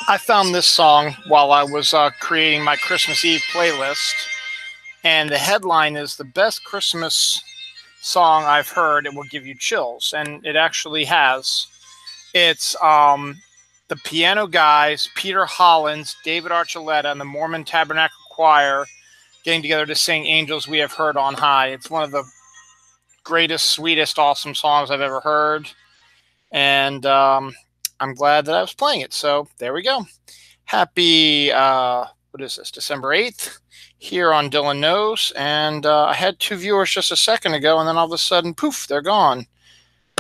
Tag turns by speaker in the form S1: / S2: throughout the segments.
S1: I found this song while I was creating my Christmas Eve playlist, and the headline is the best Christmas song I've heard. It will give you chills, and it actually has. It's the Piano Guys, Peter Hollins, David Archuleta, and the Mormon Tabernacle Choir getting together to sing Angels We Have Heard on High. It's one of the greatest, sweetest, awesome songs I've ever heard, and I'm glad that I was playing it. So there we go. Happy, what is this, December 8th here on Dylan Knows. And I had 2 viewers just a second ago, and then all of a sudden, poof, they're gone.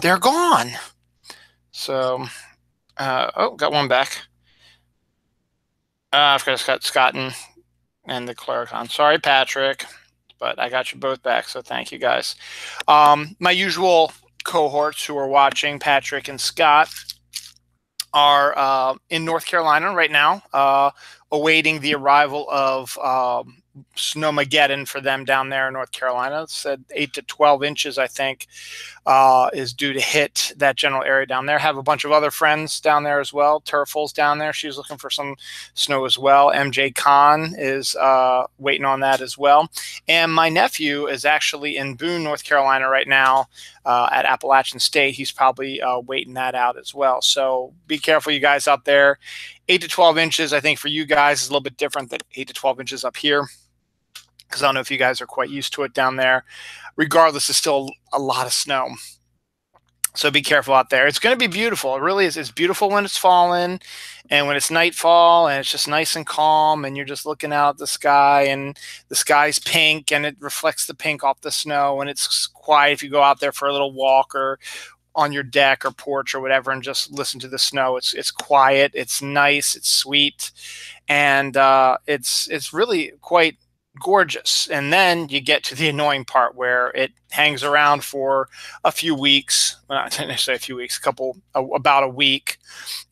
S1: They're gone. So, oh, got one back. I've got Scott and the Clericon. Sorry, Patrick, but I got you both back, so thank you guys. My usual cohorts who are watching, Patrick and Scott, are in North Carolina right now, awaiting the arrival of Snowmageddon for them down there in North Carolina. It said 8 to 12 inches, I think, is due to hit that general area down there. Have a bunch of other friends down there as well. Turfle's down there. She's looking for some snow as well. MJ Khan is waiting on that as well. And my nephew is actually in Boone, North Carolina right now at Appalachian State. He's probably waiting that out as well. So be careful, you guys out there. 8 to 12 inches, I think, for you guys is a little bit different than 8 to 12 inches up here, because I don't know if you guys are quite used to it down there. Regardless, it's still a lot of snow. So be careful out there. It's going to be beautiful. It really is. It's beautiful when it's falling and when it's nightfall and it's just nice and calm and you're just looking out at the sky and the sky's pink and it reflects the pink off the snow, and it's quiet if you go out there for a little walk or on your deck or porch or whatever and just listen to the snow. It's quiet, it's nice, it's sweet, and it's really quite gorgeous. And then you get to the annoying part where it hangs around for a few weeks. Well, not necessarily a few weeks, about a week,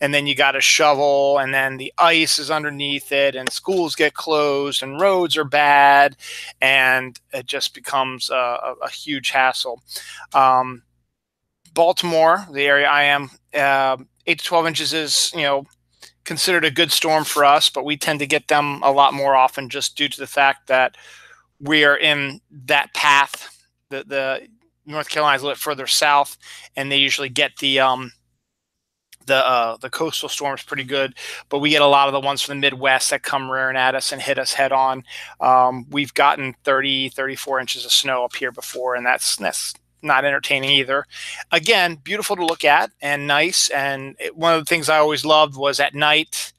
S1: and then you got to shovel, and then the ice is underneath it, and schools get closed, and roads are bad, and it just becomes a huge hassle. Baltimore, the area I am, 8 to 12 inches is, considered a good storm for us, but we tend to get them a lot more often just due to the fact that we are in that path. The North Carolina is a little further south, and they usually get the coastal storms pretty good, but we get a lot of the ones from the Midwest that come rearing at us and hit us head on. We've gotten 30, 34 inches of snow up here before, and that's not entertaining either. Again, beautiful to look at and nice. And one of the things I always loved was at night,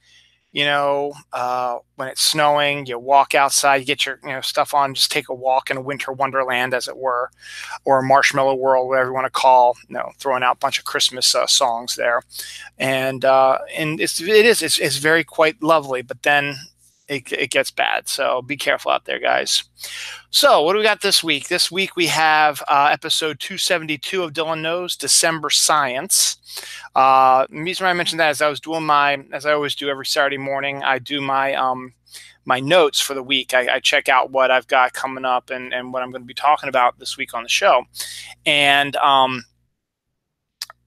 S1: when it's snowing, you walk outside, you get your stuff on, just take a walk in a winter wonderland, as it were, or a marshmallow world, whatever you want to call, throwing out a bunch of Christmas songs there. And it's very quite lovely, but then it gets bad. So be careful out there, guys. So what do we got this week? This week we have episode 272 of Dylan Knows, December Science. The reason why I mentioned that is I was doing as I always do every Saturday morning, I do my my notes for the week. I check out what I've got coming up and what I'm going to be talking about this week on the show. And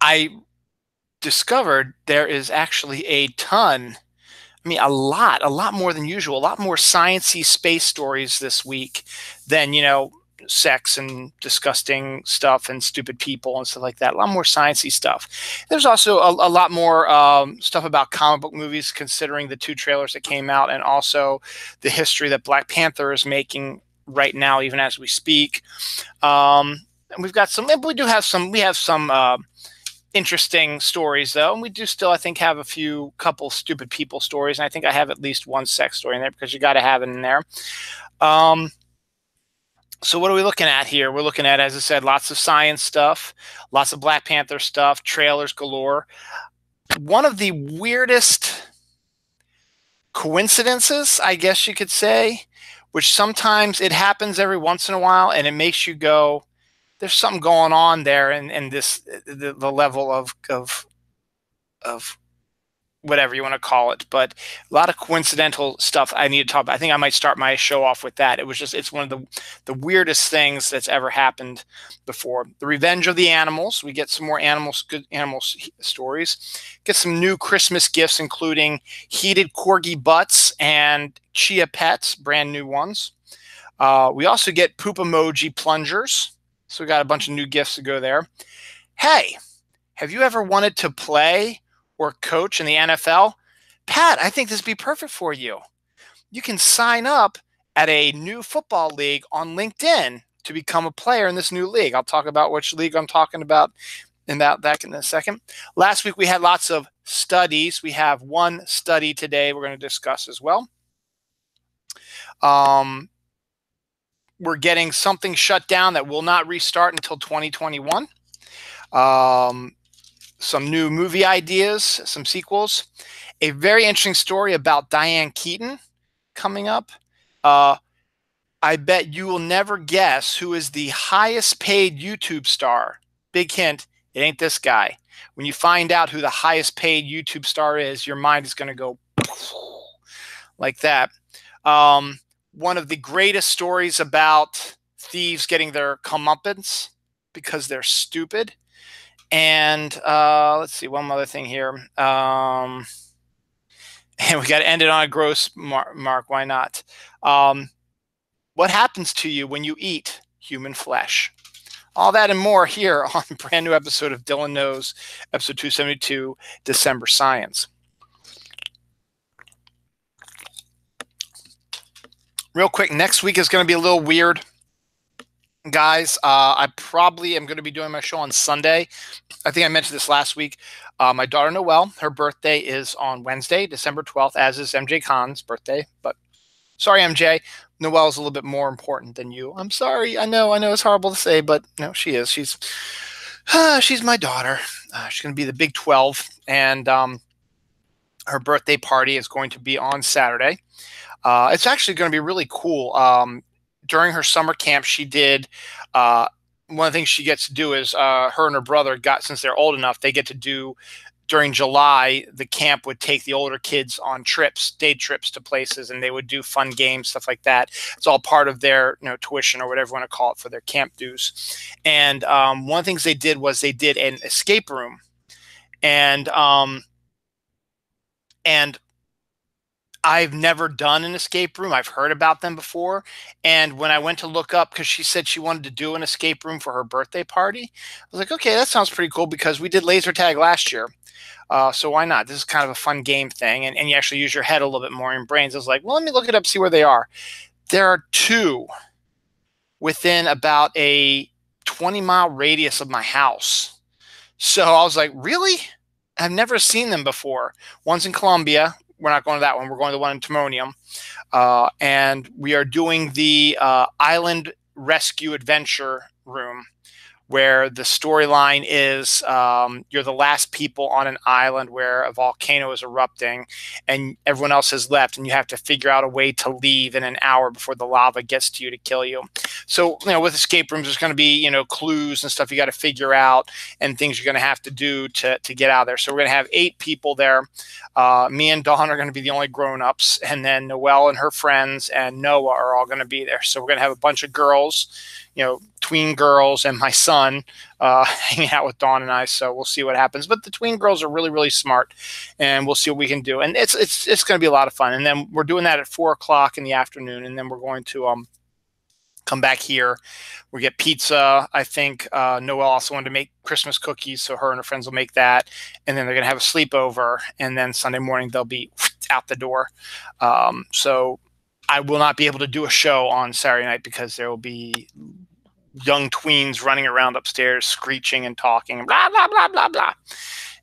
S1: I discovered there is actually a ton, a lot more than usual, a lot more science-y space stories this week than, sex and disgusting stuff and stupid people and stuff like that. A lot more science-y stuff. There's also a lot more stuff about comic book movies, considering the 2 trailers that came out, and also the history that Black Panther is making right now, even as we speak. And we have some interesting stories, though, and we do still, I think, have a couple stupid people stories, and I think I have at least one sex story in there, because you got to have it in there. So what are we looking at here? We're looking at, as I said, lots of science stuff, lots of Black Panther stuff, trailers galore. One of the weirdest coincidences, I guess you could say, which sometimes it happens every once in a while, and it makes you go, there's something going on there, and the level of whatever you want to call it, but a lot of coincidental stuff I need to talk about. I think I might start my show off with that. It's one of the weirdest things that's ever happened before. The Revenge of the Animals. We get some more good animals stories. Get some new Christmas gifts, including heated corgi butts and chia pets, brand new ones. We also get poop emoji plungers. So we got a bunch of new gifts to go there. Hey, have you ever wanted to play or coach in the NFL? Pat, I think this would be perfect for you. You can sign up at a new football league on LinkedIn to become a player in this new league. I'll talk about which league I'm talking about in that in a second. Last week we had lots of studies. We have one study today we're going to discuss as well. We're getting something shut down that will not restart until 2021. Some new movie ideas, some sequels. A very interesting story about Diane Keaton coming up. I bet you will never guess who is the highest paid YouTube star. Big hint, it ain't this guy. When you find out who the highest paid YouTube star is, your mind is going to go like that. One of the greatest stories about thieves getting their comeuppance because they're stupid. And let's see, one other thing here. And we got to end it on a gross mark. Why not? What happens to you when you eat human flesh? All that and more here on a brand new episode of Dylan Knows, episode 272, December Science. Real quick, next week is going to be a little weird, guys. I probably am going to be doing my show on Sunday. I think I mentioned this last week. My daughter Noelle, her birthday is on Wednesday, December 12th, as is MJ Khan's birthday. But sorry, MJ. Noelle is a little bit more important than you. I'm sorry. I know it's horrible to say, but no, she is. She's my daughter. She's going to be the Big 12, and her birthday party is going to be on Saturday. It's actually going to be really cool. During her summer camp, she did one of the things she gets to do is her and her brother since they're old enough, they get to do during July, the camp would take the older kids on day trips to places, and they would do fun games, stuff like that. It's all part of their tuition or whatever you want to call it for their camp dues. And one of the things they did was they did an escape room. And I've never done an escape room. I've heard about them before. And when I went to look up, because she said she wanted to do an escape room for her birthday party, I was like, okay, that sounds pretty cool because we did laser tag last year. So why not? This is kind of a fun game thing. And you actually use your head a little bit more in brains. I was like, well, let me look it up, see where they are. There are 2 within about a 20-mile radius of my house. So I was like, really? I've never seen them before. One's in Columbia. We're not going to that one. We're going to the one in Timonium. And we are doing the Island Rescue Adventure Room, where the storyline is you're the last people on an island where a volcano is erupting and everyone else has left, and you have to figure out a way to leave in an hour before the lava gets to you to kill you. So, with escape rooms, there's going to be, clues and stuff you got to figure out and things you're going to have to do to get out of there. So we're going to have 8 people there. Me and Dawn are going to be the only grown-ups, and then Noelle and her friends and Noah are all going to be there. So we're going to have a bunch of girls, tween girls, and my son hanging out with Dawn and I. So we'll see what happens. But the tween girls are really, really smart, and we'll see what we can do. And it's going to be a lot of fun. And then we're doing that at 4:00 in the afternoon, and then we're going to come back here. We get pizza. I think Noelle also wanted to make Christmas cookies, so her and her friends will make that. And then they're going to have a sleepover, and then Sunday morning they'll be out the door. So I will not be able to do a show on Saturday night because there will be young tweens running around upstairs screeching and talking, blah, blah, blah, blah, blah.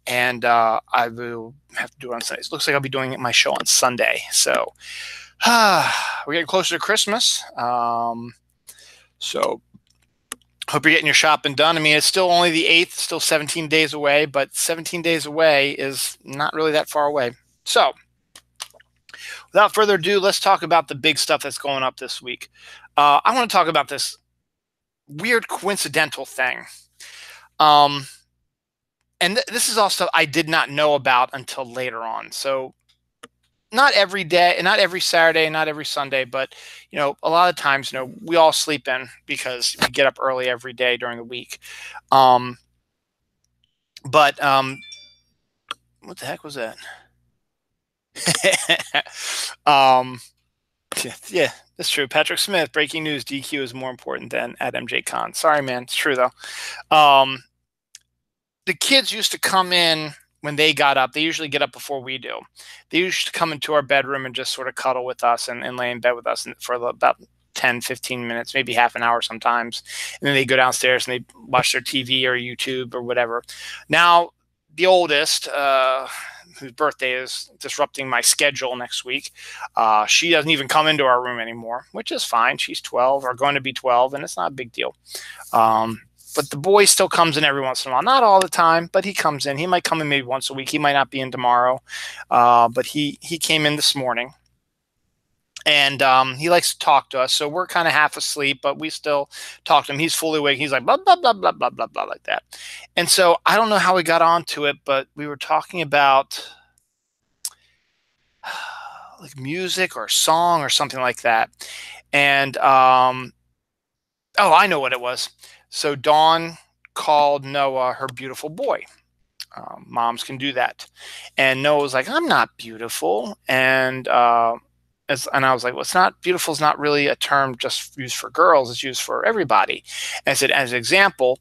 S1: And I will have to do it on Sundays. Looks like I'll be doing my show on Sunday. So we're getting closer to Christmas. So hope you're getting your shopping done. I mean, it's still only the 8th, still 17 days away, but 17 days away is not really that far away. So without further ado, let's talk about the big stuff that's going up this week. I want to talk about this weird coincidental thing. and this is also I did not know about until later on. So not every day, not every Saturday, not every Sunday, but a lot of times, we all sleep in because we get up early every day during the week. Um, but what the heck was that? um, yeah, that's true. Patrick Smith, breaking news: DQ is more important than at MJ Con. Sorry, man, it's true though. The kids used to come in when they got up. They usually get up before we do. They used to come into our bedroom and just sort of cuddle with us and lay in bed with us for about 10, 15 minutes, maybe half an hour sometimes. And then they go downstairs and they watch their TV or YouTube or whatever. Now, the oldest, whose birthday is disrupting my schedule next week, she doesn't even come into our room anymore, which is fine. She's 12 or going to be 12, and it's not a big deal. But the boy still comes in every once in a while. Not all the time, but he comes in. He might come in maybe once a week. He might not be in tomorrow. But he came in this morning. And he likes to talk to us. So we're kind of half asleep, but we still talk to him. He's fully awake. He's like, blah, blah, blah, blah, blah, blah, blah, like that. And so I don't know how we got onto it, but we were talking about like music or song or something like that. And, oh, I know what it was. So Dawn called Noah her beautiful boy. Moms can do that. And Noah was like, I'm not beautiful. And I was like, well, it's not beautiful is not really a term just used for girls. It's used for everybody. And I said, as an example,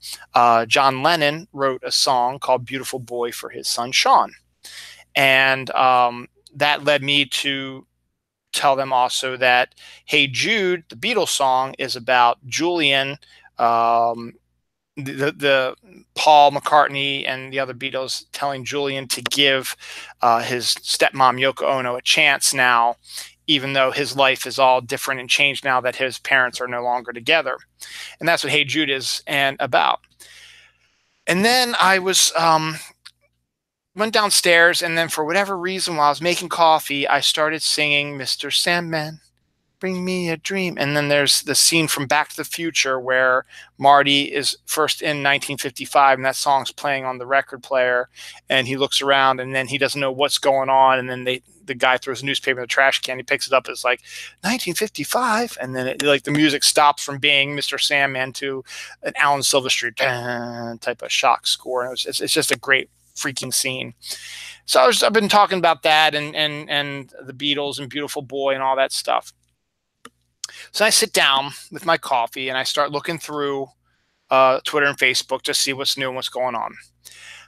S1: John Lennon wrote a song called Beautiful Boy for his son, Sean. And that led me to tell them also that Hey Jude, the Beatles song, is about Julian, the Paul McCartney and the other Beatles telling Julian to give his stepmom Yoko Ono a chance now, even though his life is all different and changed now that his parents are no longer together. And that's what Hey Jude is and about. And then I went downstairs, and then for whatever reason, while I was making coffee, I started singing Mr. Sandman, Bring Me a Dream. And then there's the scene from Back to the Future where Marty is first in 1955, and that song's playing on the record player, and he looks around, and then he doesn't know what's going on, and then the guy throws a newspaper in the trash can. He picks it up. It's like 1955, and then like the music stops from being Mr. Sandman to an Alan Silverstreet type of shock score. And it's just a great freaking scene. So I've been talking about that and the Beatles and Beautiful Boy and all that stuff. So I sit down with my coffee and I start looking through Twitter and Facebook to see what's new and what's going on.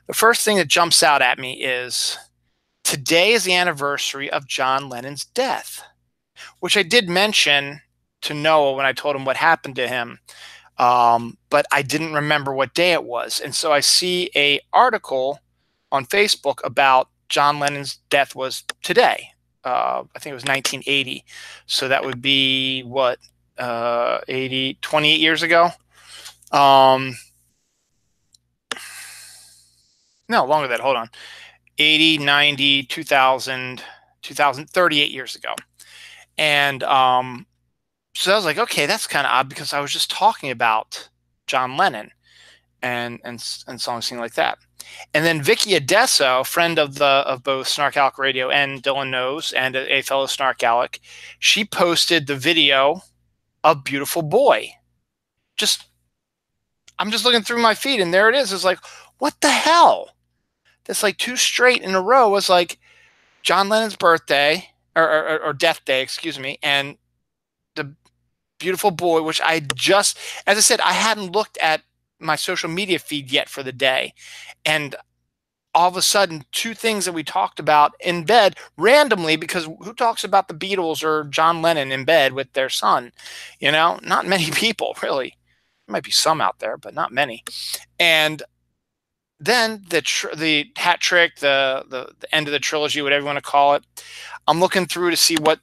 S1: The first thing that jumps out at me is today is the anniversary of John Lennon's death, which I did mention to Noah when I told him what happened to him. But I didn't remember what day it was. And so I see an article on Facebook about John Lennon's death was today. I think it was 1980. So that would be what, 28 years ago? No, longer than that. Hold on. 80, 90, 2000, 38 years ago. And so I was like, okay, that's kind of odd because I was just talking about John Lennon and songs like that. And then Vicky Adesso, friend of both Snark Alec Radio and Dylanknows and a fellow Snark Alec, she posted the video of Beautiful Boy. I'm just looking through my feed and there it is. It's like, what the hell? That's like 2 straight in a row was like John Lennon's birthday or death day, excuse me, and the Beautiful Boy, which as I said, I hadn't looked at my social media feed yet for the day. And all of a sudden, 2 things that we talked about in bed randomly, because who talks about the Beatles or John Lennon in bed with their son? Not many people, really. There might be some out there, but not many. And then the hat trick, the end of the trilogy, whatever you want to call it. I'm looking through to see what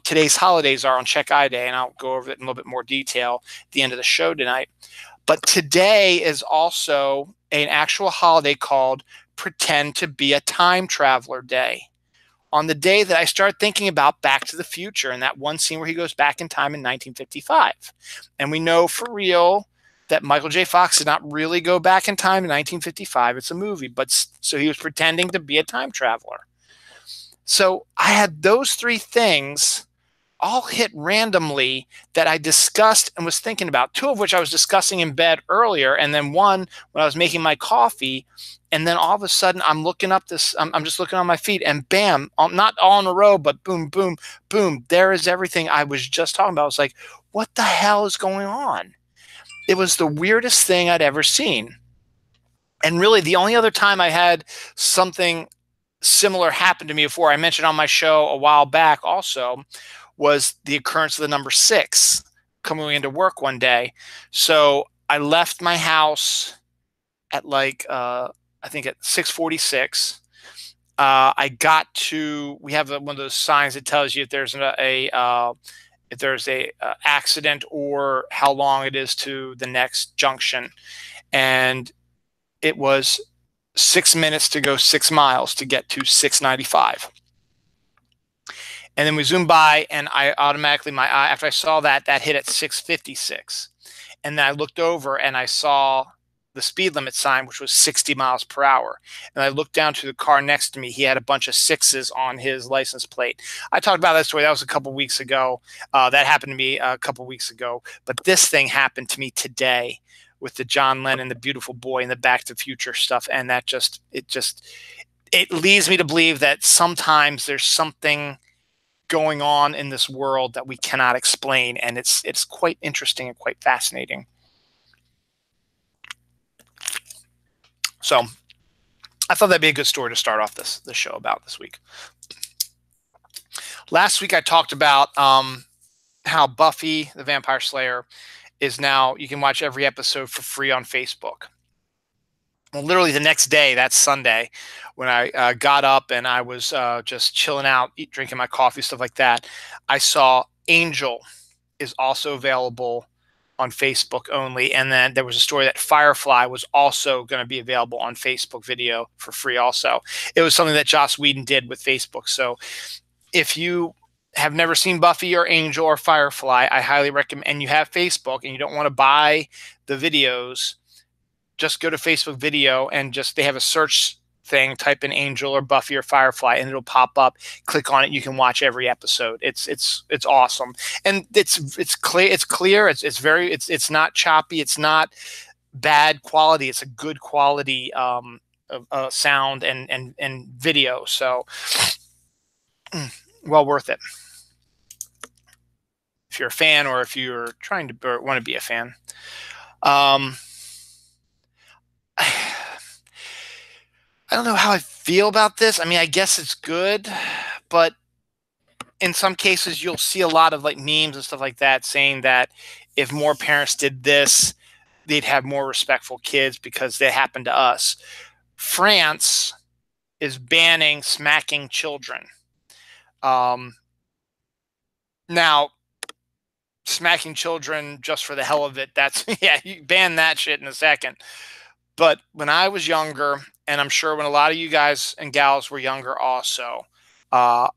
S1: today's holidays are on Check I Day, and I'll go over it in a little bit more detail at the end of the show tonight. But today is also an actual holiday called Pretend to Be a Time Traveler Day. On the day that I started thinking about Back to the Future and that one scene where he goes back in time in 1955. And we know for real that Michael J. Fox did not really go back in time in 1955. It's a movie, but so he was pretending to be a time traveler. So I had those three things all hit randomly that I discussed and was thinking about, two of which I was discussing in bed earlier, and then one when I was making my coffee. And then all of a sudden I'm looking up I'm just looking on my feed, and bam, not all in a row, but boom, boom, boom. There is everything I was just talking about. I was like, what the hell is going on? It was the weirdest thing I'd ever seen. And really the only other time I had something similar happen to me before, I mentioned on my show a while back also, was the occurrence of the number 6 coming into work one day. So I left my house at like I think at 6:46. I got to, we have one of those signs that tells you if there's if there's a accident or how long it is to the next junction. And it was 6 minutes to go 6 miles to get to 695. And then we zoomed by, and I automatically, my eye, after I saw that hit at 656. And then I looked over and I saw the speed limit sign, which was 60 miles per hour. And I looked down to the car next to me. He had a bunch of 6s on his license plate. I talked about that story. That was a couple weeks ago. That happened to me a couple weeks ago. But this thing happened to me today with the John Lennon, the Beautiful Boy, and the Back to the Future stuff. And that it leads me to believe that sometimes there's something going on in this world that we cannot explain, and it's quite interesting and quite fascinating. So I thought that'd be a good story to start off this show about this week. Last week I talked about how Buffy the Vampire Slayer is now, you can watch every episode for free on Facebook. Well, literally the next day, that's Sunday, when I got up and I was just chilling out, drinking my coffee, stuff like that, I saw Angel is also available on Facebook only. And then there was a story that Firefly was also going to be available on Facebook video for free also. It was something that Joss Whedon did with Facebook. So if you have never seen Buffy or Angel or Firefly, I highly recommend, and you have Facebook and you don't want to buy the videos, just go to Facebook video and they have a search thing, type in Angel or Buffy or Firefly, and it'll pop up. Click on it. You can watch every episode. It's awesome. And it's clear. It's not choppy. It's not bad quality. It's a good quality sound and video. So well worth it if you're a fan, or if you're trying to or want to be a fan. I don't know how I feel about this. I mean, I guess it's good, but in some cases you'll see a lot of like memes and stuff like that saying that if more parents did this, they'd have more respectful kids because they happened to us. France is banning smacking children. Now, smacking children just for the hell of it, that's, yeah, you ban that shit in a second. But when I was younger, and I'm sure when a lot of you guys and gals were younger also, a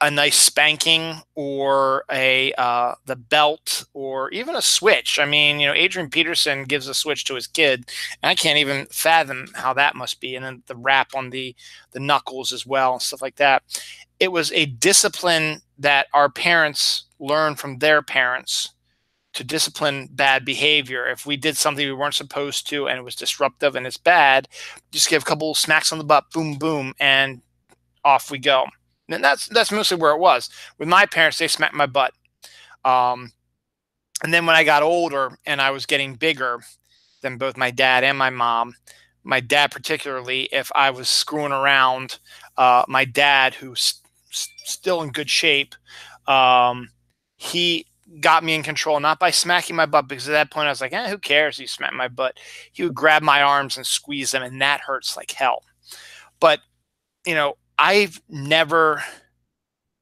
S1: nice spanking or the belt or even a switch. I mean, you know, Adrian Peterson gives a switch to his kid, and I can't even fathom how that must be. And then the rap on the knuckles as well and stuff like that. It was a discipline that our parents learned from their parents to discipline bad behavior. If we did something we weren't supposed to and it was disruptive and it's bad, just give a couple smacks on the butt, boom, boom, and off we go. And that's mostly where it was. With my parents, they smacked my butt. And then when I got older and I was getting bigger than both my dad and my mom, my dad particularly, if I was screwing around, my dad, who's still in good shape, he got me in control, not by smacking my butt, because at that point I was like, who cares? He smacked my butt. He would grab my arms and squeeze them, and that hurts like hell. But, you know, I've never,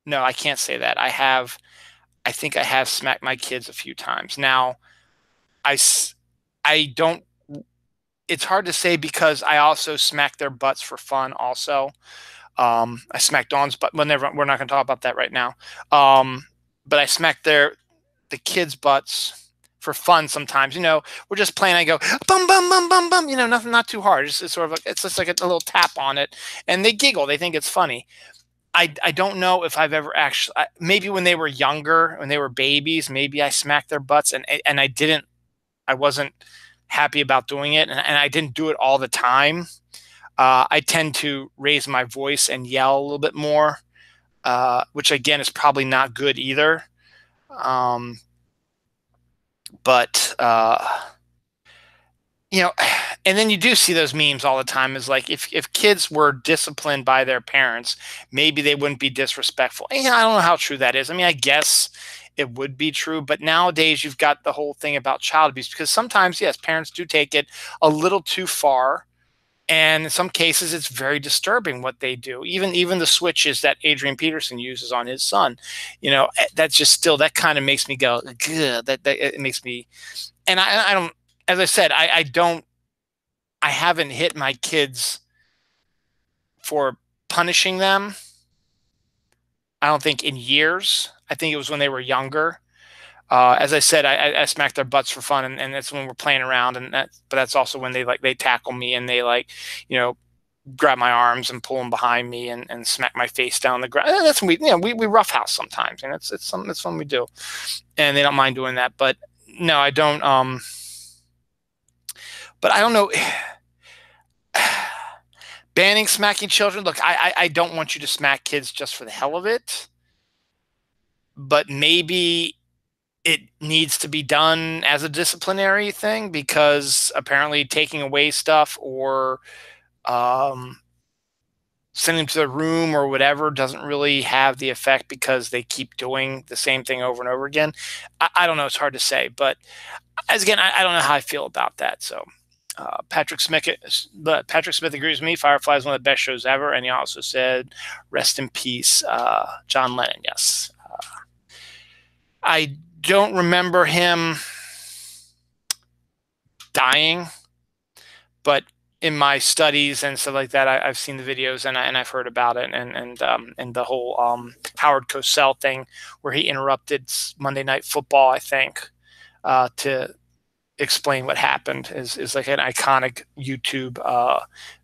S1: no, I can't say that. I think I have smacked my kids a few times. Now, I don't, it's hard to say because I also smack their butts for fun also. I smacked Dawn's butt, but we're not going to talk about that right now. But I smacked the kids' butts for fun sometimes. We're just playing. I go bum bum bum bum bum. Nothing, not too hard. It's sort of like, it's just like a little tap on it, and they giggle. They think it's funny. I don't know if I've ever actually. Maybe when they were younger, when they were babies, maybe I smacked their butts, and I didn't. I wasn't happy about doing it, and I didn't do it all the time. I tend to raise my voice and yell a little bit more, which again is probably not good either. Um, but you know, and then you do see those memes all the time. Is like, if kids were disciplined by their parents, maybe they wouldn't be disrespectful. And I don't know how true that is. I mean, I guess it would be true, but nowadays you've got the whole thing about child abuse, because sometimes, yes, parents do take it a little too far. And in some cases, it's very disturbing what they do. Even the switches that Adrian Peterson uses on his son, that's just still, that kind of makes me go, ugh, that it makes me, and I don't, as I said, I haven't hit my kids for punishing them. I don't think in years. I think it was when they were younger. As I said, I smack their butts for fun, and that's when we're playing around, but that's also when they tackle me, and they grab my arms and pull them behind me, and smack my face down the ground. And that's when we roughhouse sometimes, and it's something that's fun we do, and they don't mind doing that. But no, I don't. But I don't know. Banning smacking children. Look, I don't want you to smack kids just for the hell of it, but maybe it needs to be done as a disciplinary thing, because apparently taking away stuff or sending them to the room or whatever doesn't really have the effect, because they keep doing the same thing over and over again. I don't know. It's hard to say, but again, I don't know how I feel about that. So Patrick Smith agrees with me. Firefly is one of the best shows ever, and he also said, "Rest in peace, John Lennon." Yes, I don't remember him dying, but in my studies and stuff like that, I've seen the videos, and I've heard about it, and the whole Howard Cosell thing, where he interrupted Monday Night Football, I think, to explain what happened, is like an iconic YouTube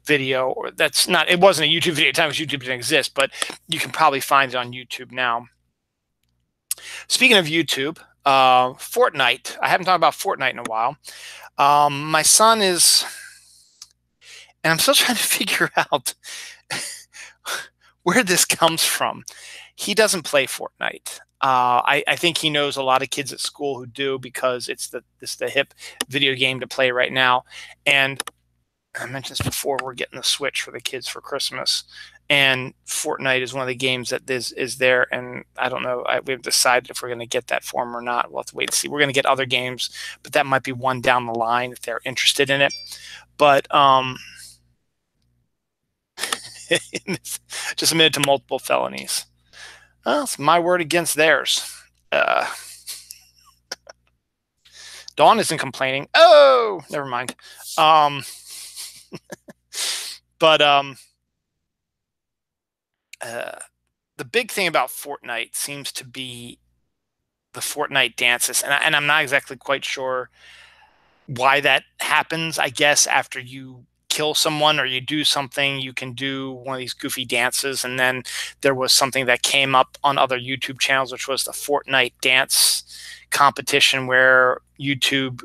S1: video. Or that's not, it wasn't a YouTube video at the time, because YouTube didn't exist, but you can probably find it on YouTube now. Speaking of YouTube, Fortnite. I haven't talked about Fortnite in a while. My son is, and I'm still trying to figure out where this comes from. He doesn't play Fortnite. I think he knows a lot of kids at school who do, because it's the hip video game to play right now. And I mentioned this before, we're getting the Switch for the kids for Christmas, and Fortnite is one of the games that is there. And I don't know, we haven't decided if we're going to get that for him or not. We'll have to wait and see. We're going to get other games, but that might be one down the line if they're interested in it. But just admitted to multiple felonies. Well, it's my word against theirs. Dawn isn't complaining. Oh, never mind. But the big thing about Fortnite seems to be the Fortnite dances, and I'm not exactly quite sure why that happens. I guess after you kill someone or you do something, you can do one of these goofy dances. And then there was something that came up on other YouTube channels, which was the Fortnite dance competition, where YouTube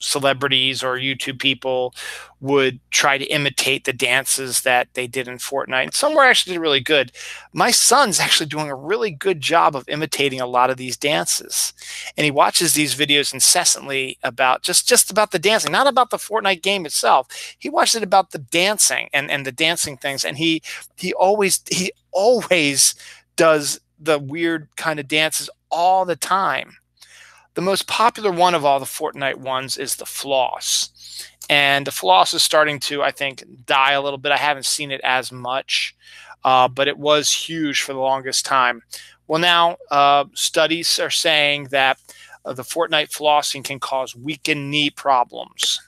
S1: celebrities or YouTube people would try to imitate the dances that they did in Fortnite. And some were actually really good. My son's actually doing a really good job of imitating a lot of these dances. And he watches these videos incessantly about just about the dancing, not about the Fortnite game itself. He watches it about the dancing and the dancing things. And he always does the weird kind of dances all the time. The most popular one of all the Fortnite ones is the floss. And the floss is starting to, I think, die a little bit. I haven't seen it as much, but it was huge for the longest time. Well, now studies are saying that the Fortnite flossing can cause weakened knee problems.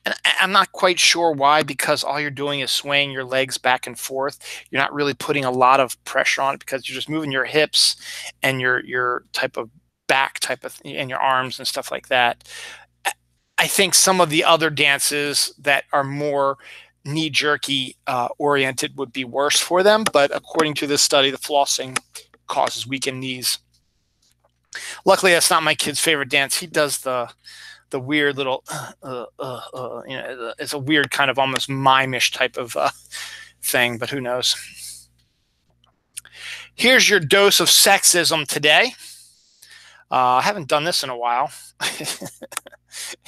S1: And I'm not quite sure why, because all you're doing is swaying your legs back and forth. You're not really putting a lot of pressure on it, because you're just moving your hips and your type of back type of and your arms and stuff like that. I think some of the other dances that are more knee jerky oriented would be worse for them. But according to this study, the flossing causes weakened knees. Luckily, that's not my kid's favorite dance. He does the weird little, it's a weird kind of almost mime-ish type of thing, but who knows? Here's your dose of sexism today. I haven't done this in a while.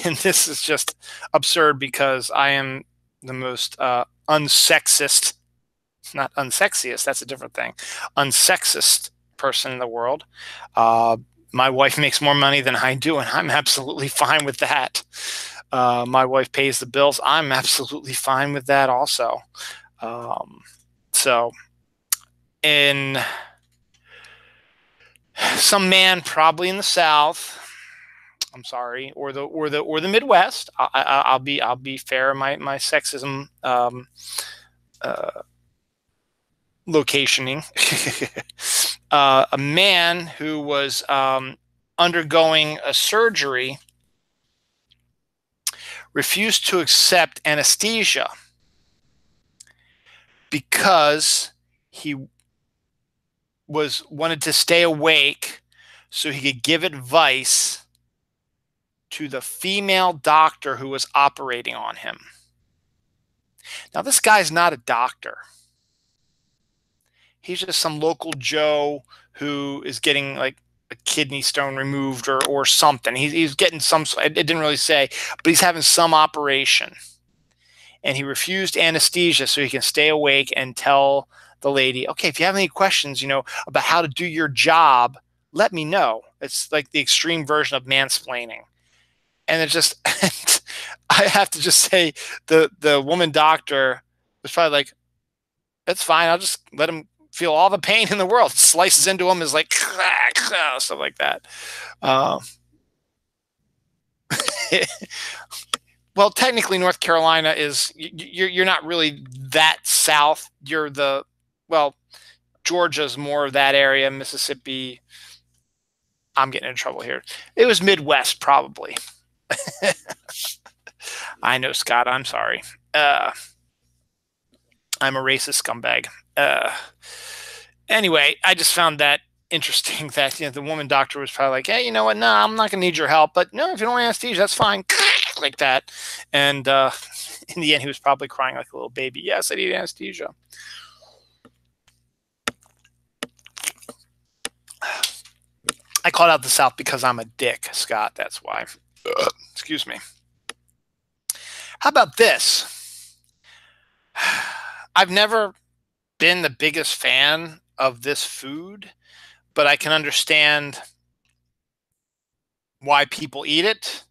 S1: And this is just absurd because I am the most unsexist, not unsexiest, that's a different thing, unsexist person in the world. My wife makes more money than I do, and I'm absolutely fine with that. My wife pays the bills. I'm absolutely fine with that also. So in some man probably in the South, I'm sorry, or the Midwest, I'll be fair in my sexism locationing. A man who was undergoing a surgery refused to accept anesthesia because he wanted to stay awake so he could give advice to the female doctor who was operating on him. Now, this guy's not a doctor. He's just some local Joe who is getting like a kidney stone removed or something. He's getting some, it didn't really say, but he's having some operation. And he refused anesthesia so he can stay awake and tell the lady, okay, if you have any questions, about how to do your job, let me know. It's like the extreme version of mansplaining. And it just, I have to just say, the woman doctor was probably like, that's fine. I'll just let him feel all the pain in the world. Slices into him, is like stuff like that. Well, technically, North Carolina is you're not really that south. You're Georgia's more of that area. Mississippi. I'm getting in trouble here. It was Midwest, probably. I know, Scott. I'm sorry. I'm a racist scumbag. Anyway, I just found that interesting that the woman doctor was probably like, hey, you know what? No, I'm not going to need your help. But no, if you don't want anesthesia, that's fine. Like that. And in the end, he was probably crying like a little baby. Yes, I need anesthesia. I called out the South because I'm a dick, Scott. That's why. Excuse me. How about this? I've never been the biggest fan of this food, but I can understand why people eat it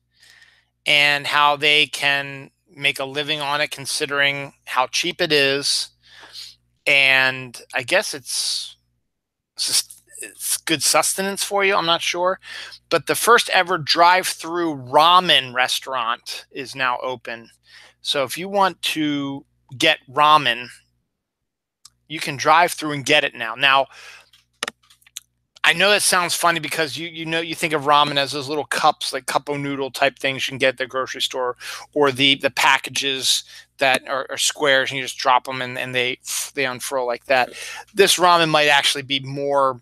S1: and how they can make a living on it considering how cheap it is. And I guess it's good sustenance for you. I'm not sure. But the first ever drive-through ramen restaurant is now open. So if you want to get ramen, you can drive through and get it now. Now, I know that sounds funny because you think of ramen as those little cups, like cup of noodle type things you can get at the grocery store, or the packages that are squares and you just drop them and they unfurl like that. This ramen might actually be more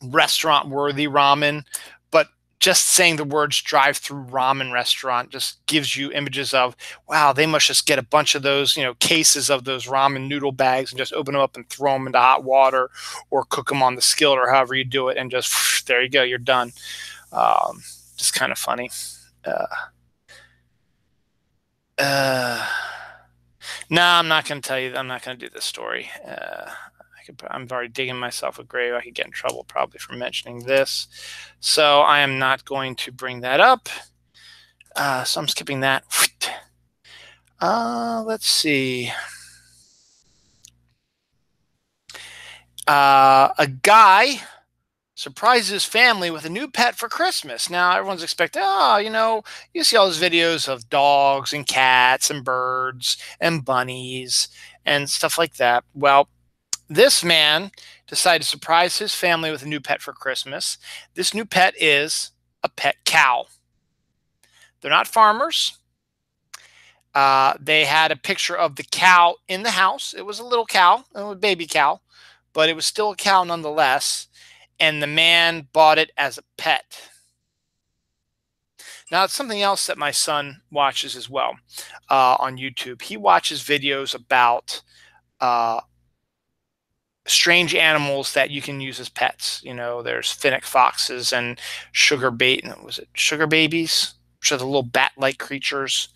S1: restaurant worthy ramen, but just saying the words drive-through ramen restaurant just gives you images of, wow, they must just get a bunch of those, cases of those ramen noodle bags and just open them up and throw them into hot water or cook them on the skillet or however you do it. And just, there you go, you're done. Just kind of funny. No, I'm not going to tell you. I'm not going to do this story. I'm already digging myself a grave. I could get in trouble probably for mentioning this. So I am not going to bring that up. So I'm skipping that. Let's see. A guy surprises his family with a new pet for Christmas. Now everyone's expecting, you see all those videos of dogs and cats and birds and bunnies and stuff like that. Well, This man decided to surprise his family with a new pet for Christmas. This new pet is a pet cow. They're not farmers. They had a picture of the cow in the house. It was a little cow, a baby cow, but it was still a cow nonetheless. And the man bought it as a pet. Now, it's something else that my son watches as well on YouTube. He watches videos about uh, strange animals that you can use as pets. You know, there's finnick foxes and was it sugar babies? Which are the little bat-like creatures.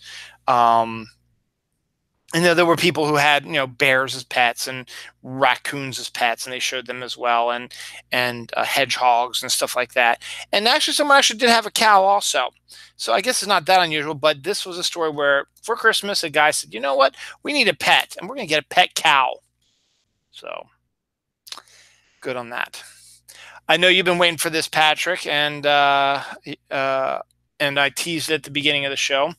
S1: Um, and there were people who had, you know, bears as pets and raccoons as pets, and they showed them as well, and hedgehogs and stuff like that. And actually, someone actually did have a cow also. So I guess it's not that unusual, but this was a story where for Christmas, a guy said, you know what, we need a pet, and we're going to get a pet cow. So good on that. I know you've been waiting for this, Patrick, and I teased it at the beginning of the show.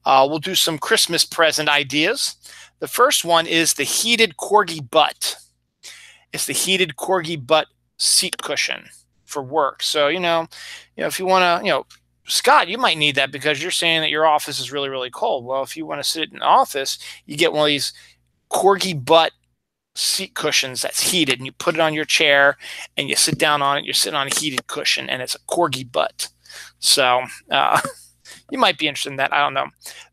S1: We'll do some Christmas present ideas. The first one is the heated corgi butt. It's the heated corgi butt seat cushion for work. So, if you want to, Scott, you might need that because you're saying that your office is really, really cold. Well, if you want to sit in the office, you get one of these corgi butt seat cushions that's heated, and you put it on your chair and you sit down on it. You're sitting on a heated cushion, and it's a corgi butt. So you might be interested in that. I don't know.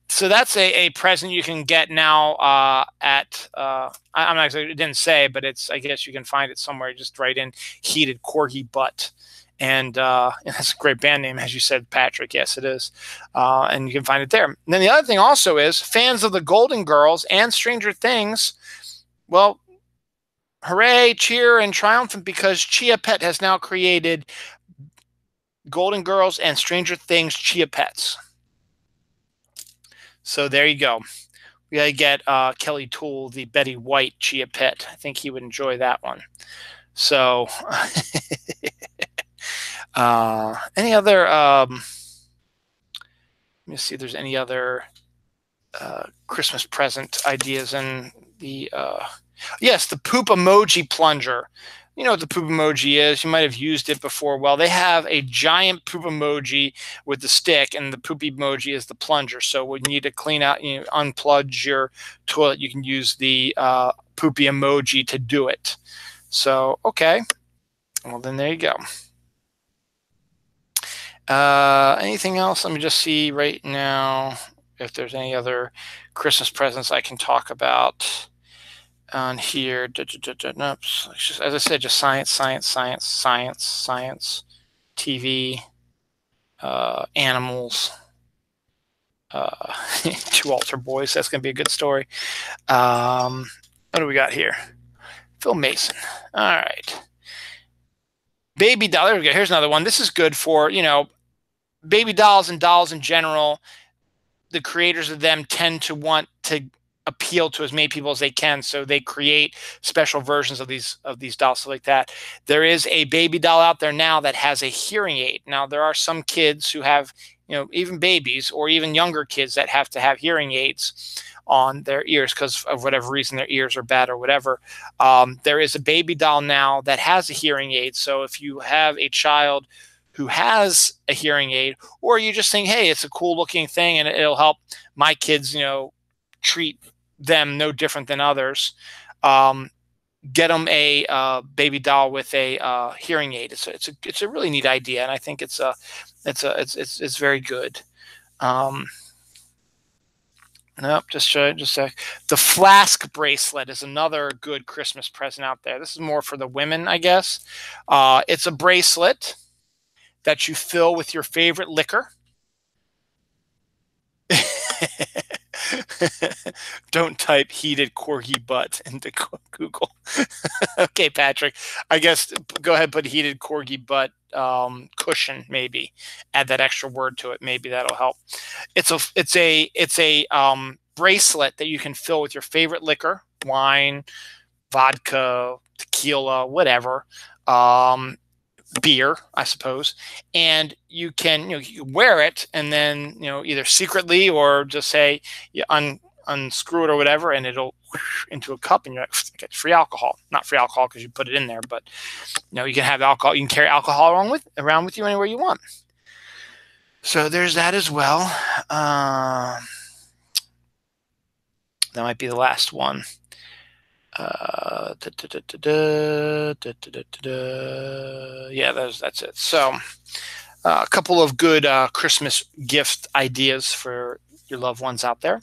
S1: So that's a present you can get now at I'm not exactly, it didn't say, but I guess you can find it somewhere. Just write in heated corgi butt. And that's a great band name, as you said, Patrick. Yes, it is. And you can find it there. And then the other thing also is fans of the Golden Girls and Stranger Things. Well, hooray, cheer, and triumphant because Chia Pet has now created Golden Girls and Stranger Things Chia Pets. So there you go. We got to get Kelly Toole, the Betty White Chia Pet. I think he would enjoy that one. So any other, let me see if there's any other Christmas present ideas in the, yes, the poop emoji plunger. You know what the poop emoji is. You might have used it before. Well, they have a giant poop emoji with the stick, and the poop emoji is the plunger. So when you need to clean out, unplug your toilet, you can use the poopy emoji to do it. So, okay. Well, then there you go. Anything else? Let me just see right now if there's any other Christmas presents I can talk about on here. Nope. As I said, just science, TV, animals, two altar boys. That's going to be a good story. What do we got here? Phil Mason. All right. Baby doll. There we go. Here's another one. This is good for, baby dolls and dolls in general. The creators of them tend to want to appeal to as many people as they can, so they create special versions of these dolls, so like that. There is a baby doll out there now that has a hearing aid. Now there are some kids who have, even babies or even younger kids that have to have hearing aids on their ears because of whatever reason their ears are bad or whatever. There is a baby doll now that has a hearing aid. So if you have a child who has a hearing aid, or you just think, hey, it's a cool looking thing and it'll help my kids, treat them no different than others, get them a baby doll with a hearing aid. It's a really neat idea, and I think it's very good. Nope, just the flask bracelet is another good Christmas present out there. This is more for the women, I guess. It's a bracelet that you fill with your favorite liquor. Don't type heated corgi butt into Google. Okay, Patrick. I guess go ahead and put heated corgi butt cushion, maybe. Add that extra word to it. Maybe that'll help. It's a bracelet that you can fill with your favorite liquor, wine, vodka, tequila, whatever. Beer, I suppose, and you can you wear it and then either secretly or just say you unscrew it or whatever, and it'll into a cup, and you're like, it's free alcohol. Not free alcohol because you put it in there, but you can have alcohol. You can carry alcohol around with you anywhere you want. So there's that as well. That might be the last one. Yeah, that's it. So a couple of good Christmas gift ideas for your loved ones out there.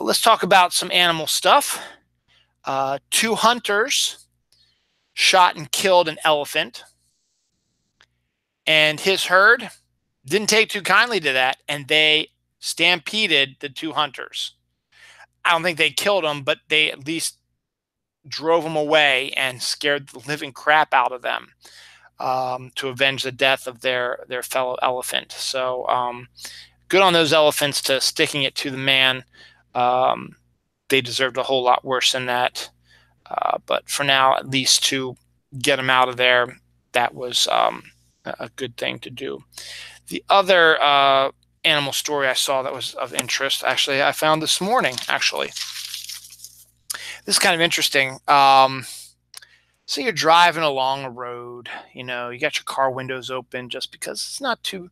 S1: Let's talk about some animal stuff. 2 hunters shot and killed an elephant, and his herd didn't take too kindly to that, and they stampeded the 2 hunters. I don't think they killed them, but they at least drove them away and scared the living crap out of them to avenge the death of their fellow elephant. So good on those elephants to sticking it to the man. They deserved a whole lot worse than that. But for now, at least to get them out of there, that was a good thing to do. The other animal story I saw that was of interest, actually, I found this morning, actually. This is kind of interesting. So you're driving along a road, you got your car windows open just because it's not too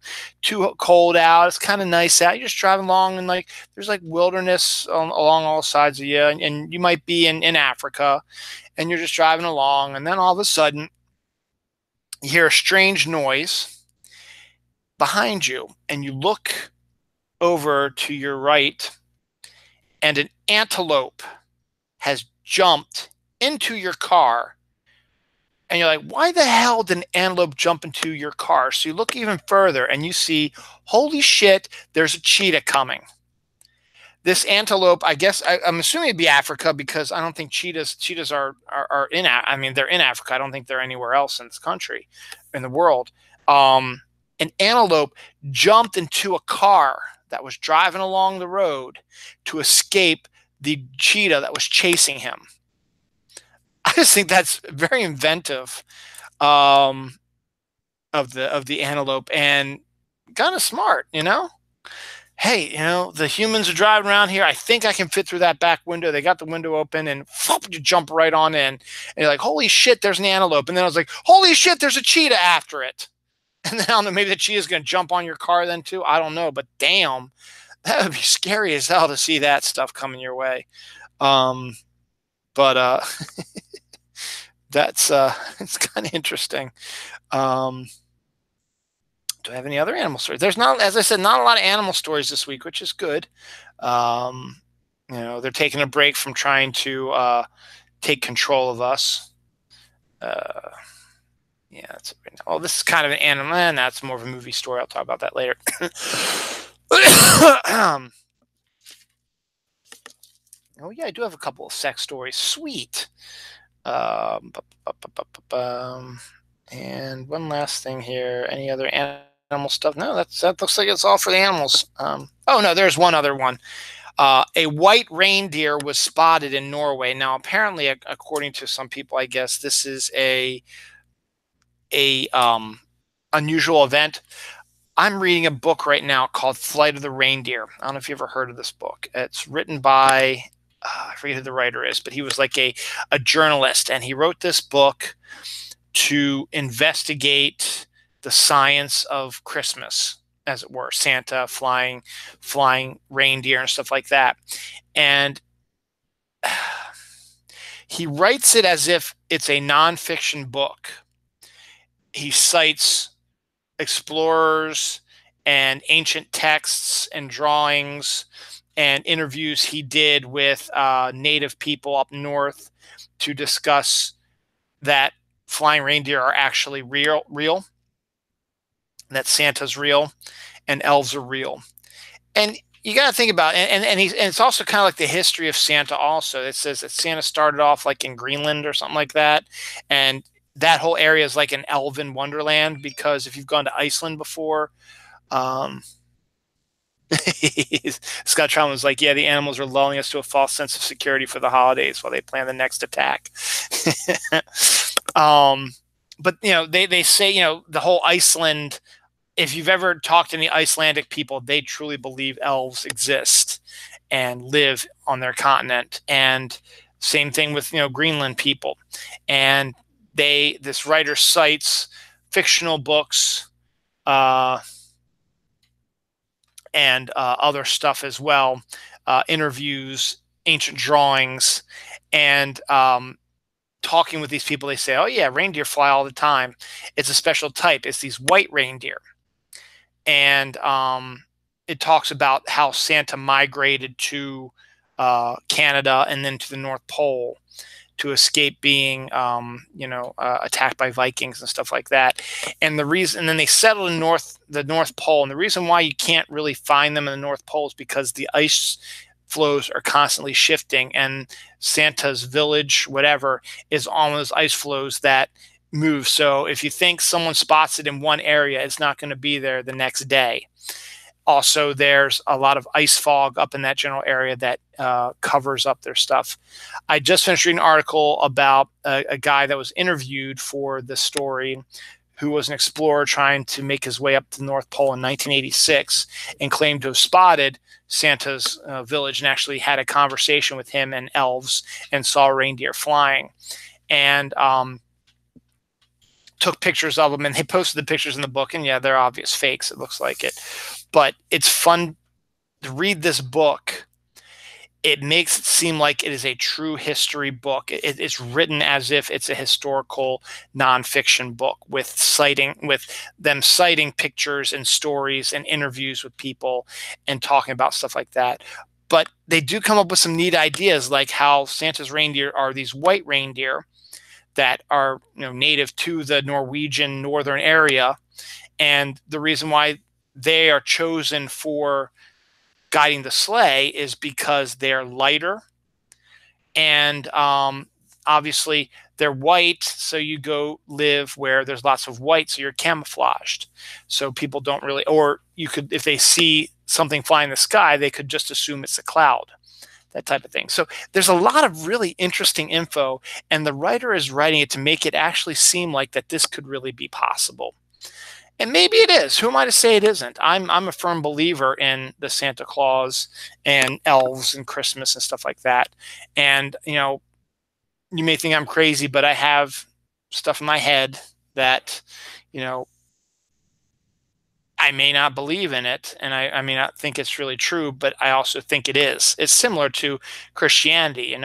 S1: cold out. It's kind of nice out. You're just driving along, and there's wilderness along all sides of you, and you might be in Africa, and you're just driving along, and then all of a sudden you hear a strange noise behind you, and you look over to your right, and an antelope has jumped into your car. And you're like, why the hell did an antelope jump into your car? So you look even further, and you see, holy shit, there's a cheetah coming. This antelope, I guess, I'm assuming it'd be Africa, because I don't think cheetahs are in, I mean, they're in Africa. I don't think they're anywhere else in this country, in the world. An antelope jumped into a car that was driving along the road to escape the cheetah that was chasing him. I just think that's very inventive of the antelope, and kind of smart, Hey, the humans are driving around here. I think I can fit through that back window. They got the window open, and you jump right on in. And you're like, holy shit, there's an antelope. And then I was like, holy shit, there's a cheetah after it. And then I don't know, maybe the cheetah's going to jump on your car then too. I don't know, but damn, that would be scary as hell to see that stuff coming your way. But that's it's kind of interesting. Do I have any other animal stories? There's not, as I said, not a lot of animal stories this week, which is good. They're taking a break from trying to take control of us. Yeah, that's it right now. Oh, this is kind of an animal, and that's more of a movie story. I'll talk about that later. Oh yeah, I do have a couple of sex stories. Sweet. And one last thing here. Any other animal stuff? No, that looks like it's all for the animals. Oh no, there's one other one. A white reindeer was spotted in Norway. Now, apparently, according to some people, I guess this is a unusual event. I'm reading a book right now called Flight of the Reindeer. I don't know if you ever heard of this book. It's written by I forget who the writer is, but he was like a journalist, and he wrote this book to investigate the science of Christmas, as it were, Santa, flying reindeer and stuff like that. And he writes it as if it's a nonfiction book. He cites explorers and ancient texts and drawings and interviews he did with native people up north to discuss that flying reindeer are actually real, that Santa's real, and elves are real. And you got to think about it, and it's also kind of like the history of Santa also. It says that Santa started off like in Greenland or something like that, and that whole area is like an elven wonderland, because if you've gone to Iceland before, Scott Troutman was like, yeah, the animals are lulling us to a false sense of security for the holidays while they plan the next attack. But they say, the whole Iceland, if you've ever talked to any Icelandic people, they truly believe elves exist, and live on their continent. And same thing with Greenland people. And this writer cites fictional books uh, and other stuff as well, interviews, ancient drawings, and talking with these people. They say, "Oh yeah, reindeer fly all the time. It's a special type. It's these white reindeer." And it talks about how Santa migrated to Canada and then to the North Pole to escape being, attacked by Vikings and stuff like that. And then they settled in the North Pole. And the reason why you can't really find them in the North Pole is because the ice flows are constantly shifting, and Santa's village, whatever, is on those ice flows that move. So if you think someone spots it in one area, it's not going to be there the next day. Also, there's a lot of ice fog up in that general area that covers up their stuff. I just finished reading an article about a guy that was interviewed for the story, who was an explorer trying to make his way up to the North Pole in 1986, and claimed to have spotted Santa's village, and actually had a conversation with him and elves and saw reindeer flying. And took pictures of them, and they posted the pictures in the book, and yeah, they're obvious fakes. It looks like it, but it's fun to read this book. It makes it seem like it is a true history book. It's written as if it's a historical nonfiction book with them citing pictures and stories and interviews with people and talking about stuff like that. But they do come up with some neat ideas, like how Santa's reindeer are these white reindeer that are native to the Norwegian northern area, and the reason why they are chosen for guiding the sleigh is because they're lighter, and obviously they're white, so you go live where there's lots of white, so you're camouflaged, so people don't really, or you could, if they see something flying in the sky, they could just assume it's a cloud, that type of thing. So there's a lot of really interesting info, and the writer is writing it to make it actually seem like that this could really be possible. And maybe it is. Who am I to say it isn't? I'm a firm believer in the Santa Claus and elves and Christmas and stuff like that. And, you may think I'm crazy, but I have stuff in my head that, I may not believe in it, and I may not think it's really true, but I also think it is. It's similar to Christianity,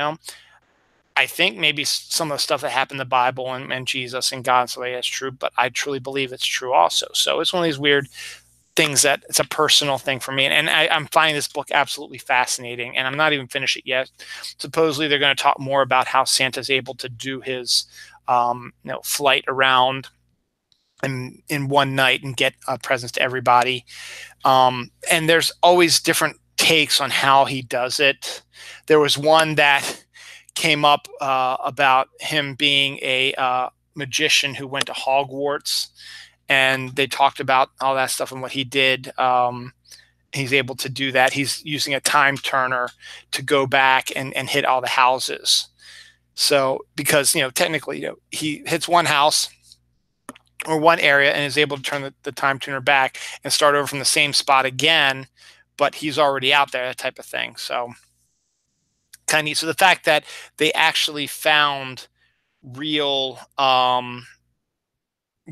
S1: I think maybe some of the stuff that happened in the Bible and Jesus and God and stuff like that is true, but I truly believe it's true also. So it's one of these weird things that it's a personal thing for me. And I'm finding this book absolutely fascinating, and I'm not even finished it yet. Supposedly they're going to talk more about how Santa's able to do his flight around in one night and get presents to everybody. And there's always different takes on how he does it. There was one that came up about him being a magician who went to Hogwarts, and they talked about all that stuff and what he did. He's able to do that. He's using a time turner to go back and hit all the houses. So because, technically, he hits one house or one area and is able to turn the time tuner back and start over from the same spot again, but he's already out there, that type of thing. So kind of neat. So the fact that they actually found real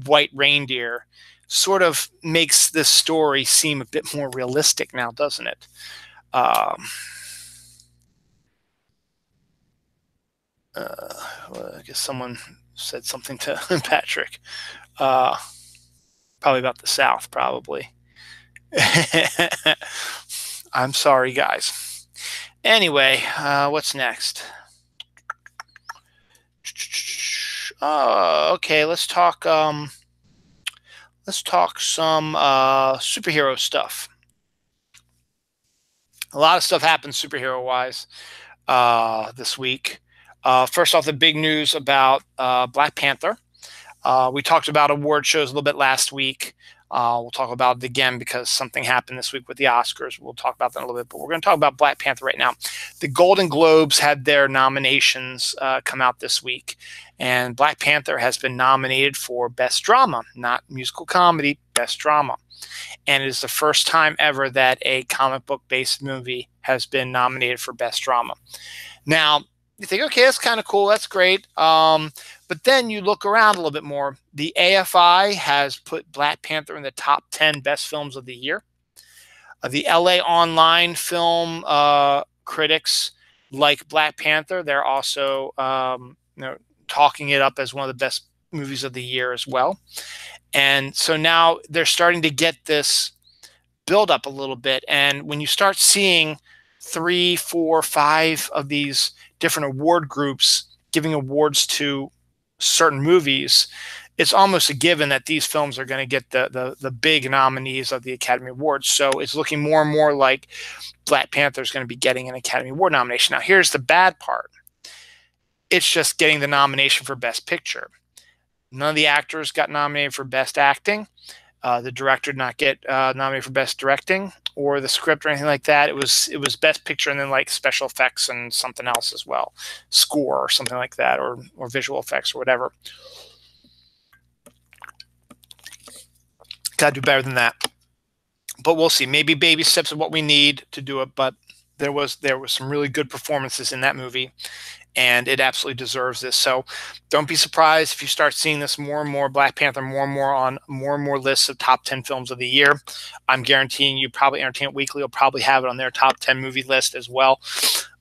S1: white reindeer sort of makes this story seem a bit more realistic now, doesn't it? Well, I guess someone said something to Patrick. Probably about the South, probably. I'm sorry, guys. Anyway, what's next? Okay, let's talk some superhero stuff. A lot of stuff happened superhero-wise this week. First off, the big news about Black Panther. We talked about award shows a little bit last week. We'll talk about it again because something happened this week with the Oscars. We'll talk about that in a little bit, but we're going to talk about Black Panther right now. The Golden Globes had their nominations come out this week, and Black Panther has been nominated for Best Drama, not musical comedy, Best Drama. And it is the first time ever that a comic book-based movie has been nominated for Best Drama. Now, you think, okay, that's kind of cool. That's great. But then you look around a little bit more. The AFI has put Black Panther in the top 10 best films of the year. The LA Online film critics like Black Panther. They're also talking it up as one of the best movies of the year as well. And so now they're starting to get this build up a little bit. And when you start seeing 3, 4, 5 of these different award groups giving awards to certain movies, it's almost a given that these films are going to get the big nominees of the Academy Awards. So it's looking more and more like Black Panther is going to be getting an Academy Award nomination. Now, here's the bad part. It's just getting the nomination for Best Picture. None of the actors got nominated for Best Acting. The director did not get nominated for Best Directing or the script or anything like that. It was Best Picture and then like special effects and something else as well, score or something like that, or visual effects or whatever. Got to do better than that. But we'll see. Maybe baby steps are what we need to do it. But there was some really good performances in that movie, and it absolutely deserves this. So don't be surprised if you start seeing this more and more, Black Panther more and more on more and more lists of top 10 films of the year. I'm guaranteeing you probably Entertainment Weekly will probably have it on their top 10 movie list as well.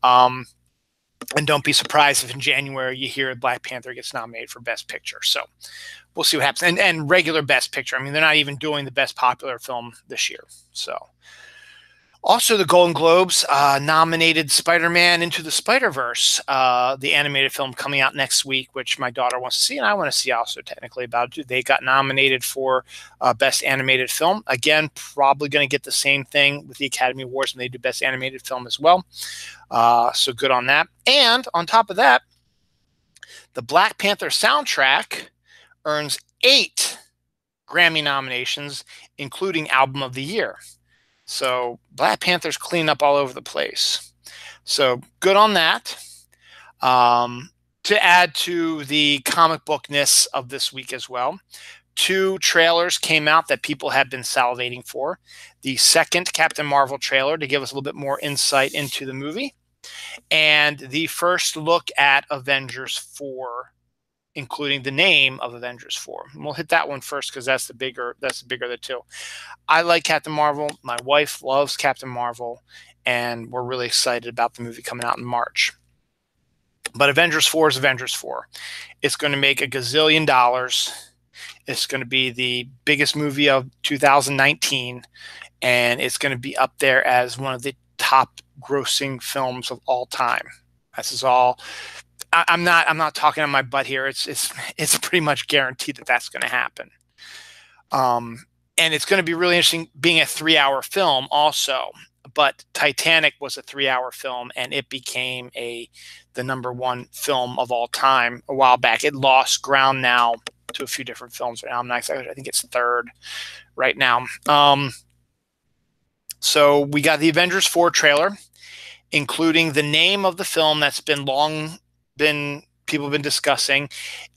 S1: And don't be surprised if in January you hear Black Panther gets nominated for Best Picture. So we'll see what happens. And regular Best Picture. I mean, they're not even doing the Best Popular Film this year. So also, the Golden Globes nominated Spider-Man Into the Spider-Verse, the animated film coming out next week, which my daughter wants to see, and I want to see also technically about it. They got nominated for Best Animated Film. Again, probably going to get the same thing with the Academy Awards when they do Best Animated Film as well. So good on that. And on top of that, the Black Panther soundtrack earns 8 Grammy nominations, including Album of the Year. So Black Panther's cleaning up all over the place. So good on that. To add to the comic bookness of this week as well, 2 trailers came out that people have been salivating for. The second Captain Marvel trailer to give us a little bit more insight into the movie, and the first look at Avengers 4, including the name of Avengers 4. And we'll hit that one first because that's the bigger of the two. I like Captain Marvel. My wife loves Captain Marvel, and we're really excited about the movie coming out in March. But Avengers 4 is Avengers 4. It's going to make $1 gazillion. It's going to be the biggest movie of 2019, and it's going to be up there as one of the top grossing films of all time. This is all. I'm not talking on my butt here. It's pretty much guaranteed that that's going to happen. And it's going to be really interesting being a 3-hour film also. But Titanic was a 3-hour film, and it became the #1 film of all time a while back. It lost ground now to a few different films right now. I'm not exactly. I think it's 3rd right now. So we got the Avengers 4 trailer, including the name of the film that's people have been discussing.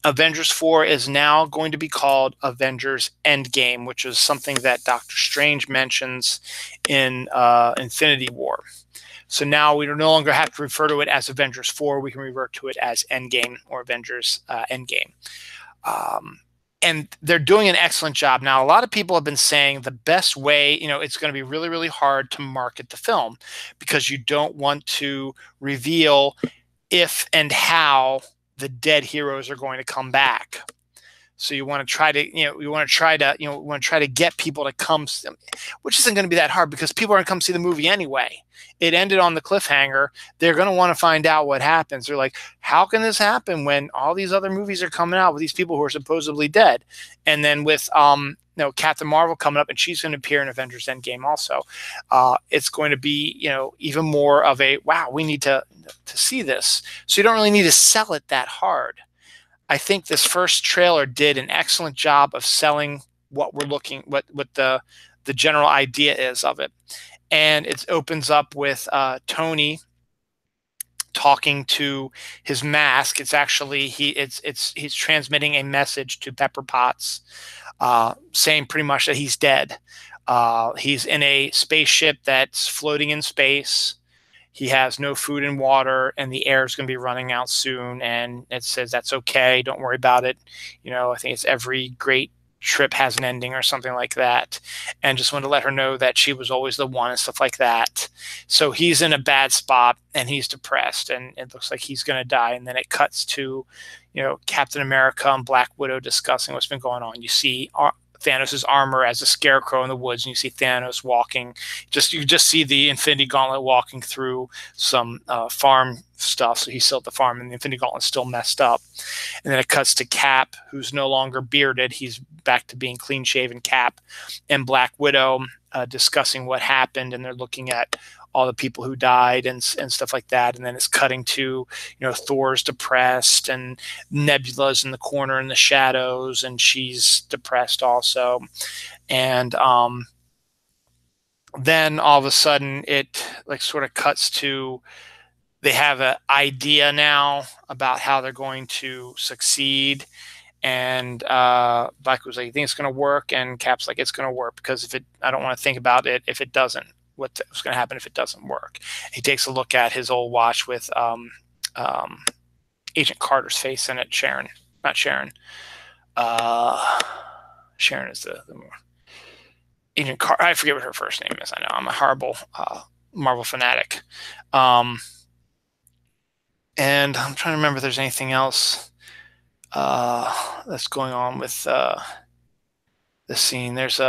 S1: Avengers 4 is now going to be called Avengers Endgame, which is something that Doctor Strange mentions in Infinity War. So now we no longer have to refer to it as Avengers 4. We can revert to it as Endgame or Avengers Endgame. And they're doing an excellent job. Now, a lot of people have been saying the best way, it's going to be really, really hard to market the film because you don't want to reveal if and how the dead heroes are going to come back. So you want to try to get people to come, which isn't going to be that hard because people are going to come see the movie anyway. It ended on the cliffhanger. They're going to want to find out what happens. They're like, how can this happen when all these other movies are coming out with these people who are supposedly dead? And then with Captain Marvel coming up, and she's going to appear in Avengers Endgame also. It's going to be even more of a wow. We need to see this. So you don't really need to sell it that hard. I think this first trailer did an excellent job of selling what the general idea is of it. And it opens up with Tony talking to his mask. It's actually he's transmitting a message to Pepper Potts, saying pretty much that he's dead. He's in a spaceship that's floating in space. he has no food and water, and the air is going to be running out soon. And it says that's okay, don't worry about it. I think it's every great trip has an ending or something like that. And just wanted to let her know that she was always the one and stuff like that. So he's in a bad spot and he's depressed, and it looks like he's going to die. And then it cuts to, Captain America and Black Widow discussing what's been going on. You see Thanos' armor as a scarecrow in the woods, and you see Thanos walking. You just see the Infinity Gauntlet walking through some farm stuff. So he's still at the farm, and the Infinity Gauntlet's still messed up. And then it cuts to Cap, who's no longer bearded. He's back to being clean-shaven Cap, and Black Widow discussing what happened, and they're looking at all the people who died and stuff like that. And then it's cutting to, Thor's depressed, and Nebula's in the corner in the shadows, and she's depressed also. And then all of a sudden it like sort of cuts to, they have an idea now about how they're going to succeed. And Black was like, you think it's going to work? And Cap's like, it's going to work, because I don't want to think about it if it doesn't. What's going to happen if it doesn't work? He takes a look at his old watch with Agent Carter's face in it. Sharon, not Sharon. Sharon is the more Agent Carter. I forget what her first name is. I know I'm a horrible Marvel fanatic. And I'm trying to remember if there's anything else that's going on with the scene. There's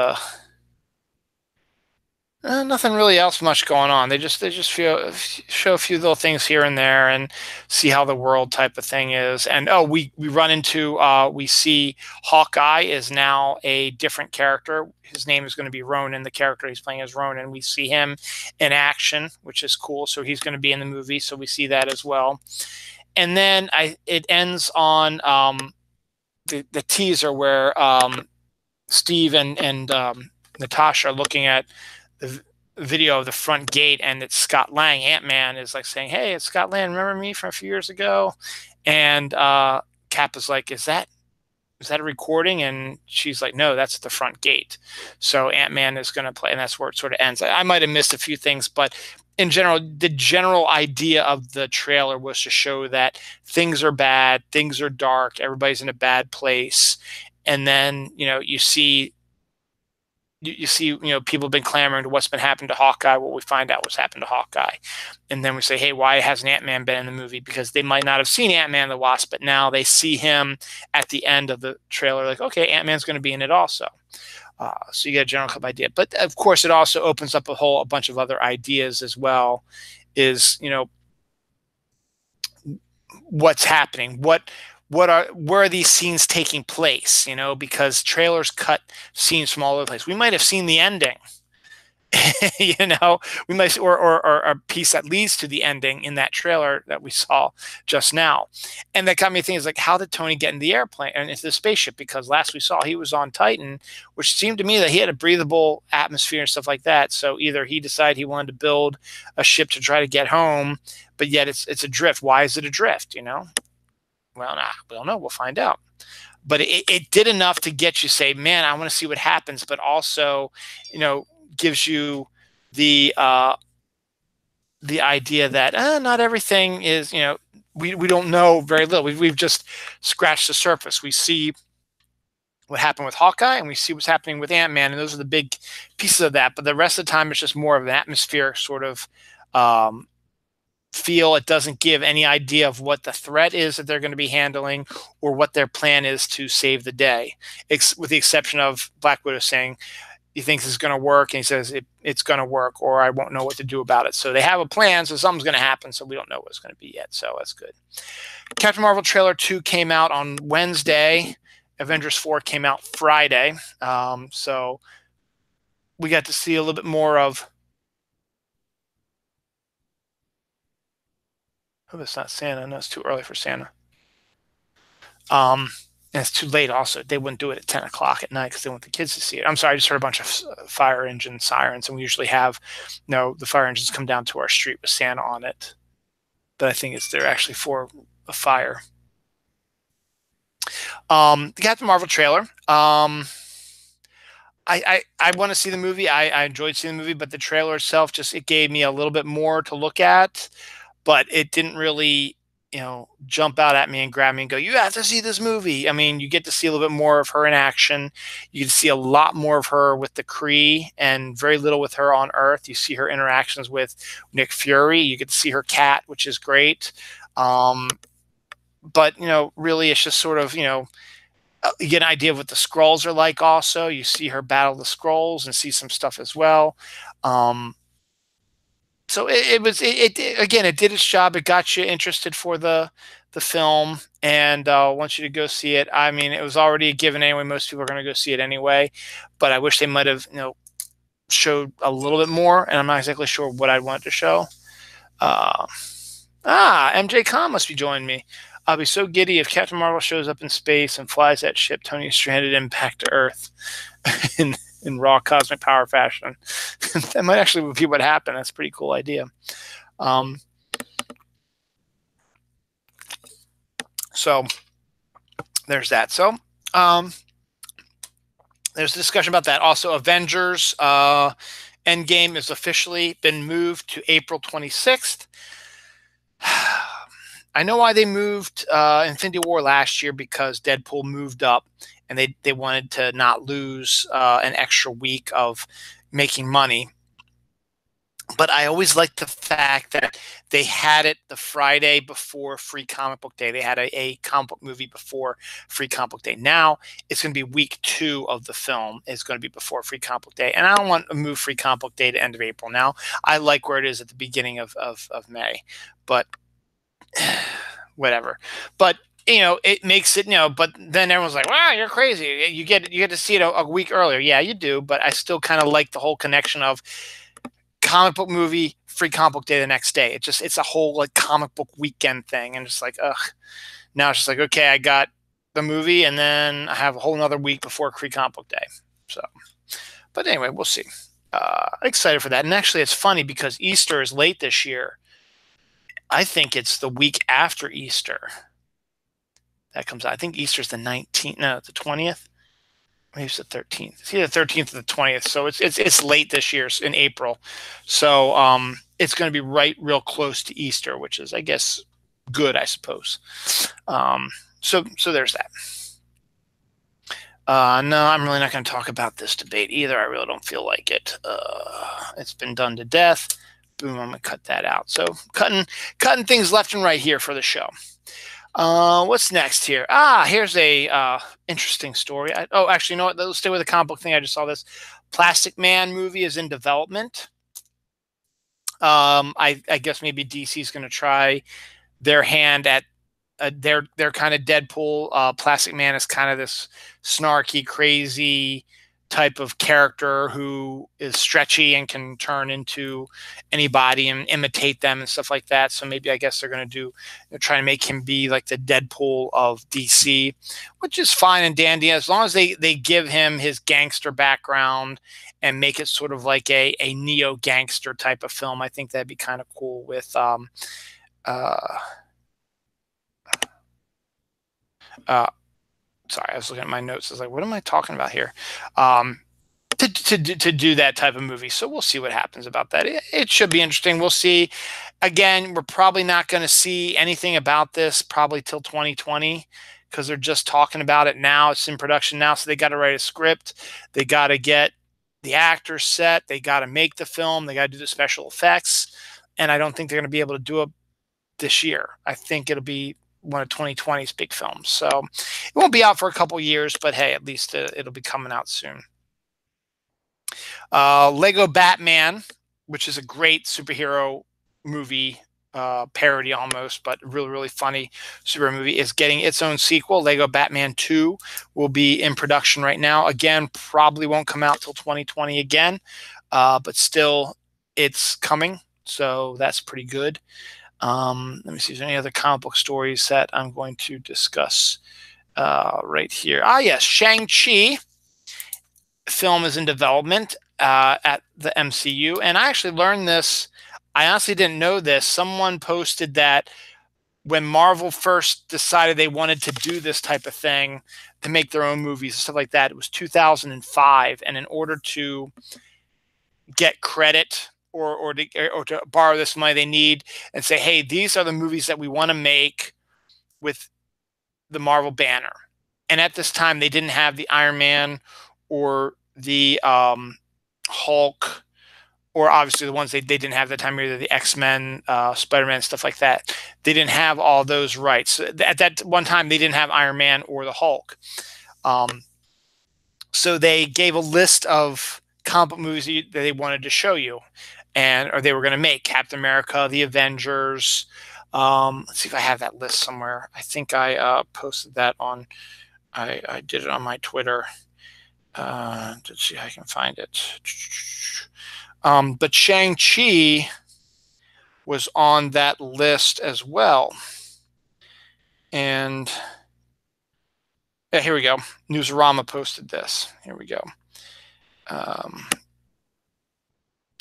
S1: nothing really else much going on. They just show a few little things here and there, and see how the world type of thing is. And we run into we see Hawkeye is now a different character. His name is going to be Ronan. The character he's playing is Ronan. We see him in action, which is cool. So he's going to be in the movie. So we see that as well. And then it ends on the teaser where Steve and Natasha are looking at the video of the front gate, and it's Scott Lang. Ant-Man is like saying, hey, it's Scott Lang, remember me from a few years ago? And Cap is like, is that a recording? And she's like, no, that's the front gate. So Ant-Man is going to play, and that's where it sort of ends. I might have missed a few things, but in general, the general idea of the trailer was to show that things are bad, things are dark, everybody's in a bad place. And then, you see people have been clamoring to what's been happening to Hawkeye. Well, we find out what's happened to Hawkeye. And then we say, hey, why hasn't Ant-Man been in the movie? Because they might not have seen Ant-Man and the Wasp, but now they see him at the end of the trailer. Like, okay, Ant-Man's going to be in it also. So you get a general idea. But, of course, it also opens up a bunch of other ideas as well. Is, what's happening? Where are these scenes taking place? Because trailers cut scenes from all over the place. We might have seen the ending, we might, or a piece that leads to the ending in that trailer that we saw just now. And that got me thinking, is like, how did Tony get in the airplane and into the spaceship? Because last we saw he was on Titan, which seemed to me that he had a breathable atmosphere and stuff like that. So either he decided he wanted to build a ship to try to get home, but yet it's adrift. Why is it adrift? Well, we don't know. We'll find out. But it did enough to get you say, man, I want to see what happens. But also, gives you the idea that not everything is, we don't know very little. We've just scratched the surface. We see what happened with Hawkeye, and we see what's happening with Ant-Man, and those are the big pieces of that. But the rest of the time, it's just more of an atmospheric sort of feel. It doesn't give any idea of what the threat is that they're going to be handling, or what their plan is to save the day, with the exception of Black Widow saying he thinks it's going to work, and he says it's going to work, or I won't know what to do about it. So they have a plan, so something's going to happen, so we don't know what it's going to be yet. So that's good. Captain Marvel trailer 2 came out on Wednesday. Avengers 4 came out Friday. So we got to see a little bit more of... Oh, it's not Santa. No, it's too early for Santa. And it's too late also. They wouldn't do it at 10 o'clock at night because they want the kids to see it. I'm sorry, I just heard a bunch of fire engine sirens, and we usually have, the fire engines come down to our street with Santa on it. But I think they're actually for a fire. The Captain Marvel trailer. I want to see the movie. I enjoyed seeing the movie, but the trailer itself just it gave me a little bit more to look at, but it didn't really, jump out at me and grab me and go, "You have to see this movie." I mean, you get to see a little bit more of her in action. You get to see a lot more of her with the Kree, and very little with her on Earth. You see her interactions with Nick Fury. You get to see her cat, which is great. Um, but really, it's just sort of you get an idea of what the Skrulls are like. Also, you see her battle the Skrulls and see some stuff as well. Um, so it was again, it did its job. It got you interested for the film, and wants you to go see it. I mean, it was already a given anyway. Most people are going to go see it anyway, but I wish they might have showed a little bit more. And I'm not exactly sure what I want to show. Uh, MJ Khan must be joining me. I'll be so giddy if Captain Marvel shows up in space and flies that ship Tony stranded in back to Earth in raw cosmic power fashion. That might actually be what happened. That's a pretty cool idea. So there's that. So there's a discussion about that. Also, Avengers Endgame has officially been moved to April 26th. I know why they moved Infinity War last year, because Deadpool moved up, and they wanted to not lose an extra week of making money. But I always liked the fact that they had it the Friday before Free Comic Book Day. They had a comic book movie before Free Comic Book Day. Now it's going to be week 2 of the film. It's going to be before Free Comic Book Day. And I don't want to move Free Comic Book Day to end of April. Now I like where it is at the beginning of May. But whatever. But it makes it, but then everyone's like, wow, you're crazy. You get to see it a week earlier. Yeah, you do. But I still kind of like the whole connection of comic book movie, Free Comic Book Day the next day. It's a whole like comic book weekend thing. And just like, ugh. Now it's just like, okay, I got the movie, and then I have a whole nother week before Free Comic Book Day. So, but anyway, we'll see. Excited for that. And actually, it's funny because Easter is late this year. I think it's the week after Easter that comes out. I think Easter's the 19th. No, the 20th. Maybe it's the 13th. It's either the 13th or the 20th. So it's late this year, in April. So it's going to be real close to Easter, which is, I guess, good, I suppose. So there's that. No, I'm really not going to talk about this debate either. I really don't feel like it. It's been done to death. Boom, I'm gonna cut that out. So cutting things left and right here for the show. What's next here? Here's a interesting story. Actually, you know what? Let's stay with the comic book thing. I just saw this. Plastic Man movie is in development. I guess maybe DC is going to try their hand at their kind of Deadpool. Plastic Man is kind of this snarky, crazy type of character who is stretchy and can turn into anybody and imitate them and stuff like that. So maybe I guess they're going to try to make him be like the Deadpool of DC, which is fine and dandy as long as they give him his gangster background and make it sort of like a neo gangster type of film. I think that'd be kind of cool with sorry, I was looking at my notes. I was like, what am I talking about here? To do that type of movie. So we'll see what happens about that. It should be interesting. We'll see. Again, we're probably not going to see anything about this probably till 2020 because they're just talking about it now. It's in production now. So they got to write a script. They got to get the actors set. They got to make the film. They got to do the special effects. And I don't think they're going to be able to do it this year. I think it'll be one of 2020's big films. So it won't be out for a couple years, but hey, at least it'll be coming out soon. Lego Batman, which is a great superhero movie, parody almost, but really funny superhero movie, is getting its own sequel. Lego Batman 2 will be in production right now. Again, probably won't come out till 2020 again, but still it's coming. So that's pretty good. Let me see if there's any other comic book stories that I'm going to discuss right here. Yes, Shang-Chi film is in development at the MCU. And I actually learned this. I honestly didn't know this. Someone posted that when Marvel first decided they wanted to do this type of thing, to make their own movies and stuff like that, it was 2005. And in order to get credit or to borrow this money, they need and say, hey, these are the movies that we want to make with the Marvel banner. And at this time, they didn't have the Iron Man or the Hulk, or obviously the ones they didn't have at the time, either the X-Men, Spider-Man, stuff like that. They didn't have all those rights. At that one time, they didn't have Iron Man or the Hulk. So they gave a list of comic book movies that they wanted to show you, or they were going to make: Captain America, the Avengers. Let's see if I have that list somewhere. I think I posted that on. I did it on my Twitter. Let's see if I can find it. But Shang-Chi was on that list as well. And yeah, here we go. Newsarama posted this. Here we go.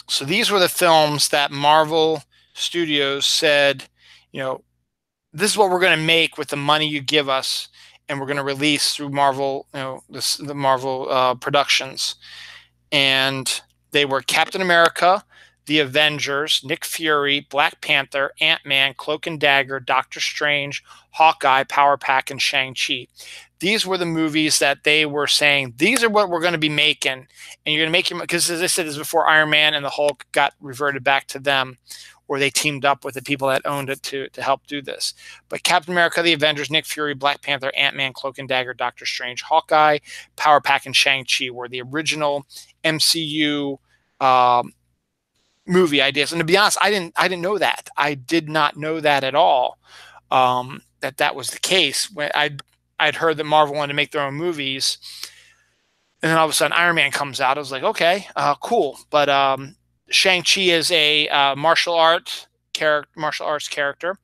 S1: So these were the films that Marvel Studios said, this is what we're going to make with the money you give us, and we're going to release through Marvel, the Marvel Productions. And they were Captain America, the Avengers, Nick Fury, Black Panther, Ant-Man, Cloak and Dagger, Doctor Strange, Hawkeye, Power Pack, and Shang-Chi. These were the movies that they were saying, these are what we're going to be making. And you're going to make your, because as I said, this is before Iron Man and the Hulk got reverted back to them, or they teamed up with the people that owned it to help do this. But Captain America, the Avengers, Nick Fury, Black Panther, Ant-Man, Cloak and Dagger, Doctor Strange, Hawkeye, Power Pack, and Shang-Chi were the original MCU movie ideas. And to be honest, I didn't know that. I did not know that at all, that was the case. When I'd heard that Marvel wanted to make their own movies, and then all of a sudden Iron Man comes out. I was like, okay, cool. But Shang-Chi is a martial arts character,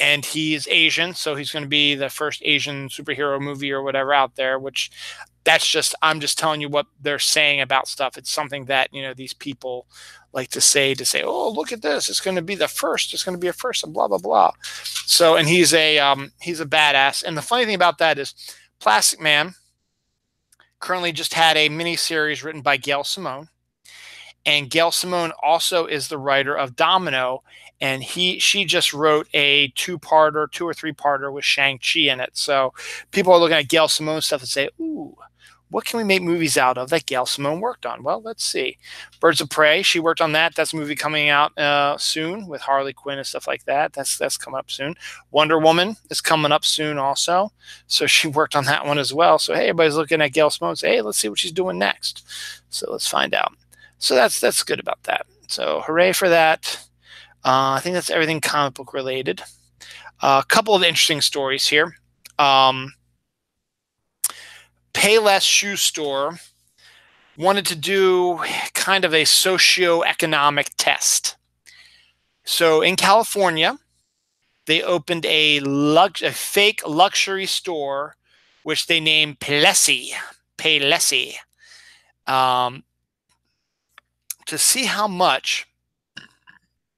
S1: and he's Asian, so he's going to be the first Asian superhero movie or whatever out there. Which I'm just telling you what they're saying about stuff. It's something that these people like to say, oh, look at this, it's going to be the first, it's going to be a first, and blah blah blah. So, and he's a badass. And the funny thing about that is, Plastic Man currently just had a mini series written by Gail Simone. And Gail Simone also is the writer of Domino, and she just wrote a two or three-parter with Shang-Chi in it. So people are looking at Gail Simone stuff and say, ooh, what can we make movies out of that Gail Simone worked on? Well, let's see. Birds of Prey, she worked on that. That's a movie coming out soon with Harley Quinn and stuff like that. That's coming up soon. Wonder Woman is coming up soon also. So she worked on that one as well. So hey, everybody's looking at Gail Simone and say, hey, let's see what she's doing next. So let's find out. So that's good about that. So hooray for that. I think that's everything comic book related. A couple of interesting stories here. Payless Shoe Store wanted to do kind of a socio-economic test. So in California, they opened a fake luxury store, which they named Payless. To see how much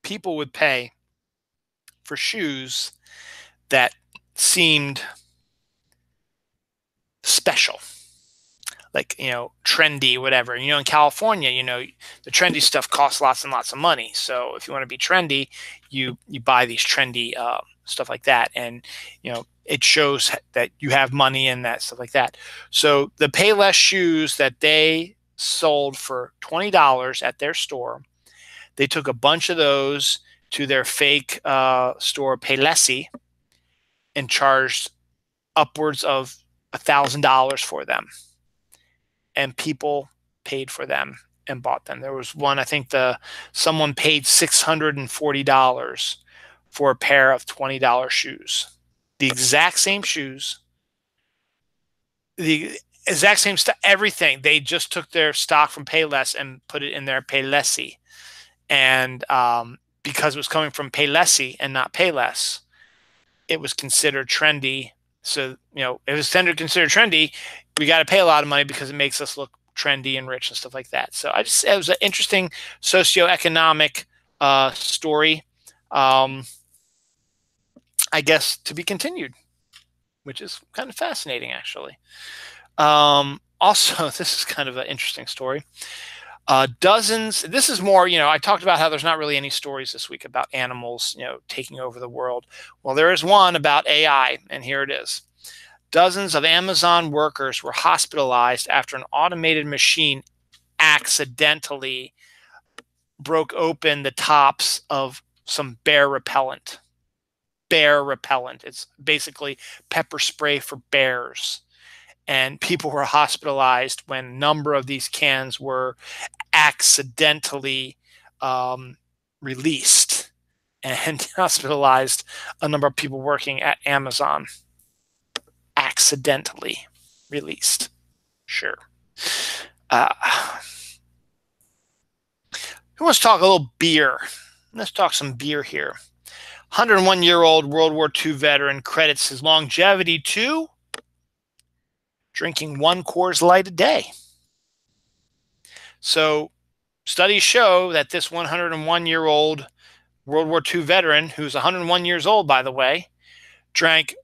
S1: people would pay for shoes that seemed special, like trendy, whatever. In California, the trendy stuff costs lots and lots of money. So if you want to be trendy, you buy these trendy stuff like that, and it shows that you have money and that stuff like that. So the Payless shoes that they sold for $20 at their store, they took a bunch of those to their fake store Payless and charged upwards of $1,000 for them, and people paid for them and bought them. There was one, I think someone paid $640 for a pair of $20 shoes, the exact same shoes, the exact same stuff, everything. They just took their stock from Payless and put it in their Payless. And because it was coming from Payless and not Payless, it was considered trendy. So, it was considered trendy. We got to pay a lot of money because it makes us look trendy and rich and stuff like that. So it was an interesting socioeconomic story. I guess to be continued, which is kind of fascinating, actually. Also, this is kind of an interesting story. Dozens. This is more. I talked about how there's not really any stories this week about animals, taking over the world. Well, there is one about AI, and here it is. Dozens of Amazon workers were hospitalized after an automated machine accidentally broke open the tops of some bear repellent. Bear repellent. It's basically pepper spray for bears. And people were hospitalized when a number of these cans were accidentally released, and hospitalized a number of people working at Amazon. Accidentally released. Sure. Who wants to talk a little beer? Let's talk some beer here. 101-year-old World War II veteran credits his longevity to drinking 1 Coors Light a day. So studies show that this 101-year-old World War II veteran, who's 101 years old, by the way, drank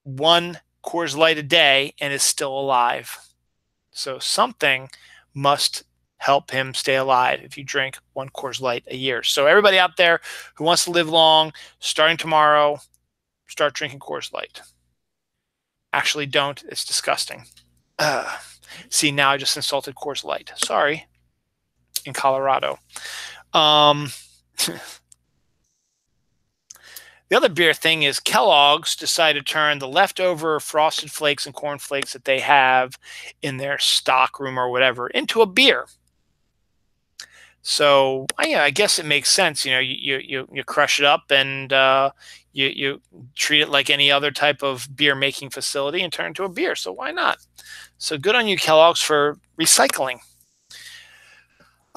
S1: 1 Coors Light a day and is still alive. So something must help him stay alive if you drink 1 Coors Light a year. So everybody out there who wants to live long, starting tomorrow, start drinking Coors Light. Actually, don't. It's disgusting. See, now I just insulted Coors Light. Sorry. In Colorado. The other beer thing is Kellogg's decided to turn the leftover Frosted Flakes and Corn Flakes that they have in their stock room or whatever into a beer. So I guess it makes sense. You crush it up and you treat it like any other type of beer making facility and turn it into a beer. So why not? So good on you, Kellogg's, for recycling.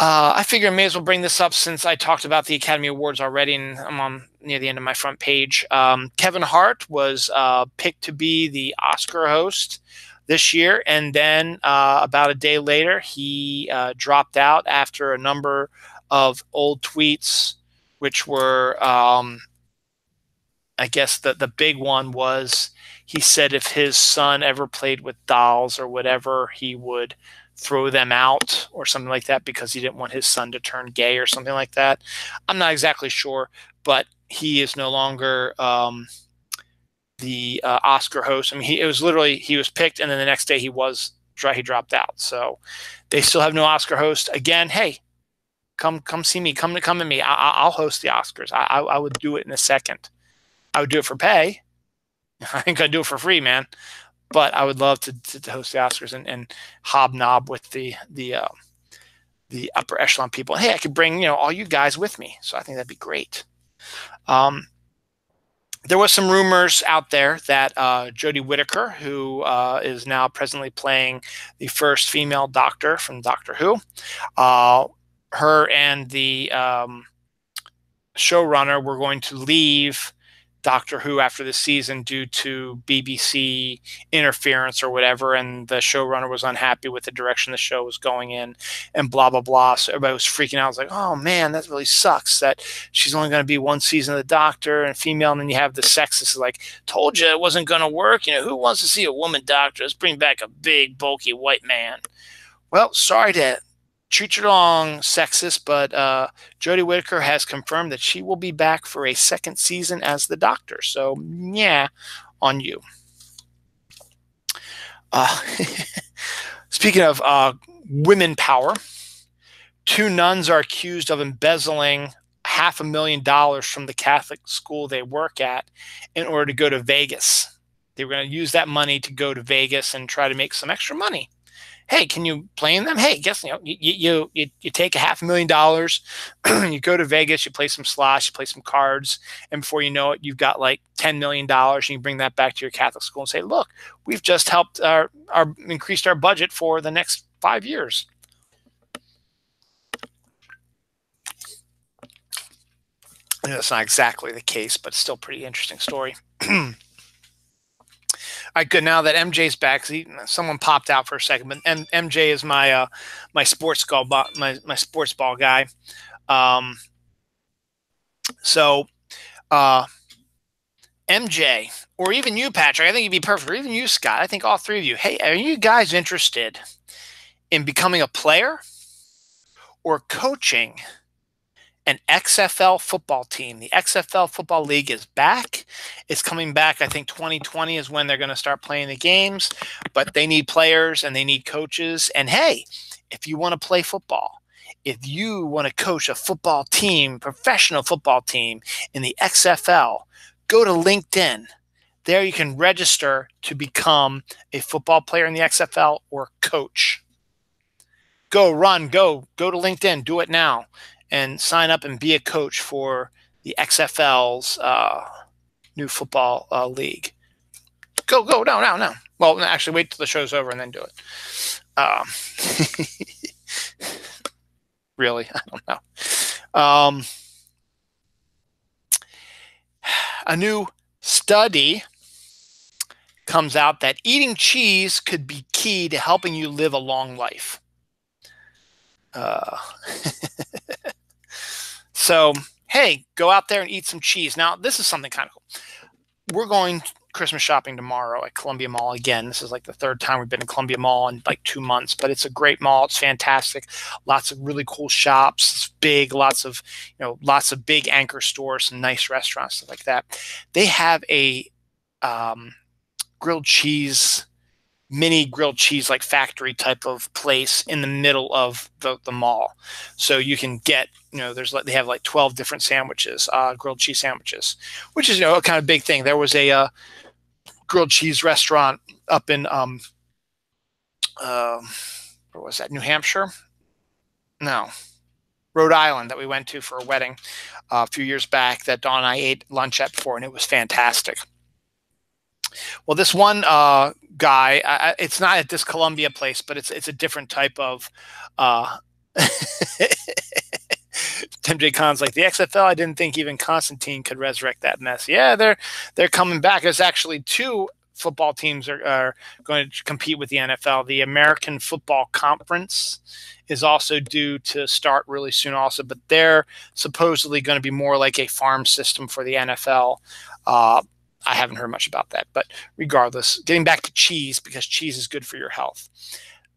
S1: I figure I may as well bring this up since I talked about the Academy Awards already, and I'm on near the end of my front page. Kevin Hart was picked to be the Oscar host this year, and then about a day later, he dropped out after a number of old tweets, which were, I guess the big one was he said if his son ever played with dolls or whatever, he would throw them out or something like that because he didn't want his son to turn gay or something like that. I'm not exactly sure, but he is no longer the Oscar host. I mean, he was picked, and then the next day he dropped out. So they still have no Oscar host. Again, hey, come see me. Come to me. I'll host the Oscars. I would do it in a second. I would do it for pay. I think I'd do it for free, man. But I would love to host the Oscars and hobnob with the upper echelon people. And hey, I could bring all you guys with me. So I think that'd be great. There was some rumors out there that Jodie Whittaker, who is now presently playing the first female Doctor from Doctor Who, her and the showrunner were going to leave Doctor Who after the season due to BBC interference or whatever, and the showrunner was unhappy with the direction the show was going in, and blah blah blah. So everybody was freaking out. I was like, oh man, that really sucks that she's only going to be one season of the Doctor and female, and then you have the sexist like, told you it wasn't going to work. Who wants to see a woman Doctor? Let's bring back a big bulky white man. Well, sorry to treat you wrong, sexist, but Jodie Whittaker has confirmed that she will be back for a second season as the Doctor. So, yeah, on you. Speaking of women power, 2 nuns are accused of embezzling $500,000 from the Catholic school they work at in order to go to Vegas. They were going to use that money to go to Vegas and try to make some extra money. Hey, can you blame them? Hey, guess you take $500,000, you go to Vegas, you play some slots, you play some cards, and before you know it, you've got like $10 million, and you bring that back to your Catholic school and say, look, we've just helped increased our budget for the next 5 years. That's not exactly the case, but still pretty interesting story. All right, good. Now that MJ's back, someone popped out for a second, but MJ is my my sports ball guy. MJ, or even you, Patrick, I think you'd be perfect, or even you, Scott. I think all three of you. Hey, are you guys interested in becoming a player or coaching an XFL football team? The XFL Football League is back. It's coming back. I think 2020 is when they're going to start playing the games, but they need players and they need coaches. And hey, if you want to play football, if you want to coach a football team, professional football team in the XFL, go to LinkedIn. There you can register to become a football player in the XFL or coach. Go to LinkedIn, do it now, and sign up and be a coach for the XFL's new football league. Go, no. Well, actually, wait till the show's over and then do it. Really, I don't know. A new study comes out that eating cheese could be key to helping you live a long life. So, hey, go out there and eat some cheese. Now, this is something kind of cool. We're going Christmas shopping tomorrow at Columbia Mall again. This is like the third time we've been to Columbia Mall in like 2 months, but it's a great mall. It's fantastic. Lots of really cool shops. It's big. Lots of big anchor stores, some nice restaurants, stuff like that. They have a mini grilled cheese like factory type of place in the middle of the mall. So you can get, they have like 12 different sandwiches, grilled cheese sandwiches, which is, a kind of big thing. There was a grilled cheese restaurant up in, where was that? New Hampshire? No, Rhode Island that we went to for a wedding a few years back that Dawn and I ate lunch at before, and it was fantastic. Well, this one guy, it's not at this Columbia place, but it's a different type of Tim J. Kahn's like, the XFL, I didn't think even Constantine could resurrect that mess. Yeah, they're coming back. There's actually 2 football teams are going to compete with the NFL. The American Football Conference is also due to start really soon also, but they're supposedly going to be more like a farm system for the NFL. I haven't heard much about that, but regardless, getting back to cheese, because cheese is good for your health.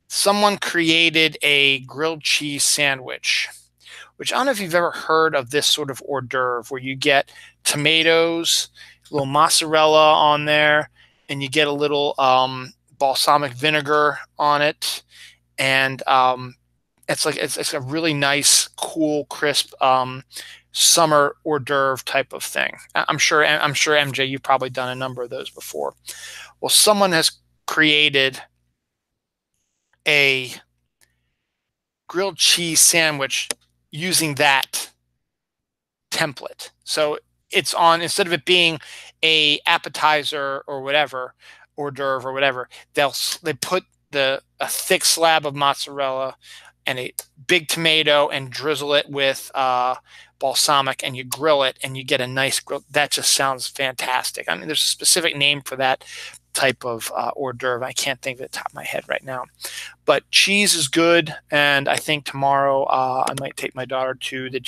S1: Someone created a grilled cheese sandwich, which I don't know if you've ever heard of this sort of hors d'oeuvre where you get tomatoes, a little mozzarella on there, and you get a little balsamic vinegar on it. And it's a really nice, cool, crisp summer hors d'oeuvre type of thing. I'm sure MJ, you've probably done a number of those before. Well, someone has created a grilled cheese sandwich using that template. So it's on, instead of it being a appetizer or whatever, hors d'oeuvre or whatever, they put a thick slab of mozzarella and a big tomato and drizzle it with balsamic, and you grill it and you get a nice grill. That just sounds fantastic. I mean, there's a specific name for that type of hors d'oeuvre. I can't think of the top of my head right now, but cheese is good. And I think tomorrow I might take my daughter to the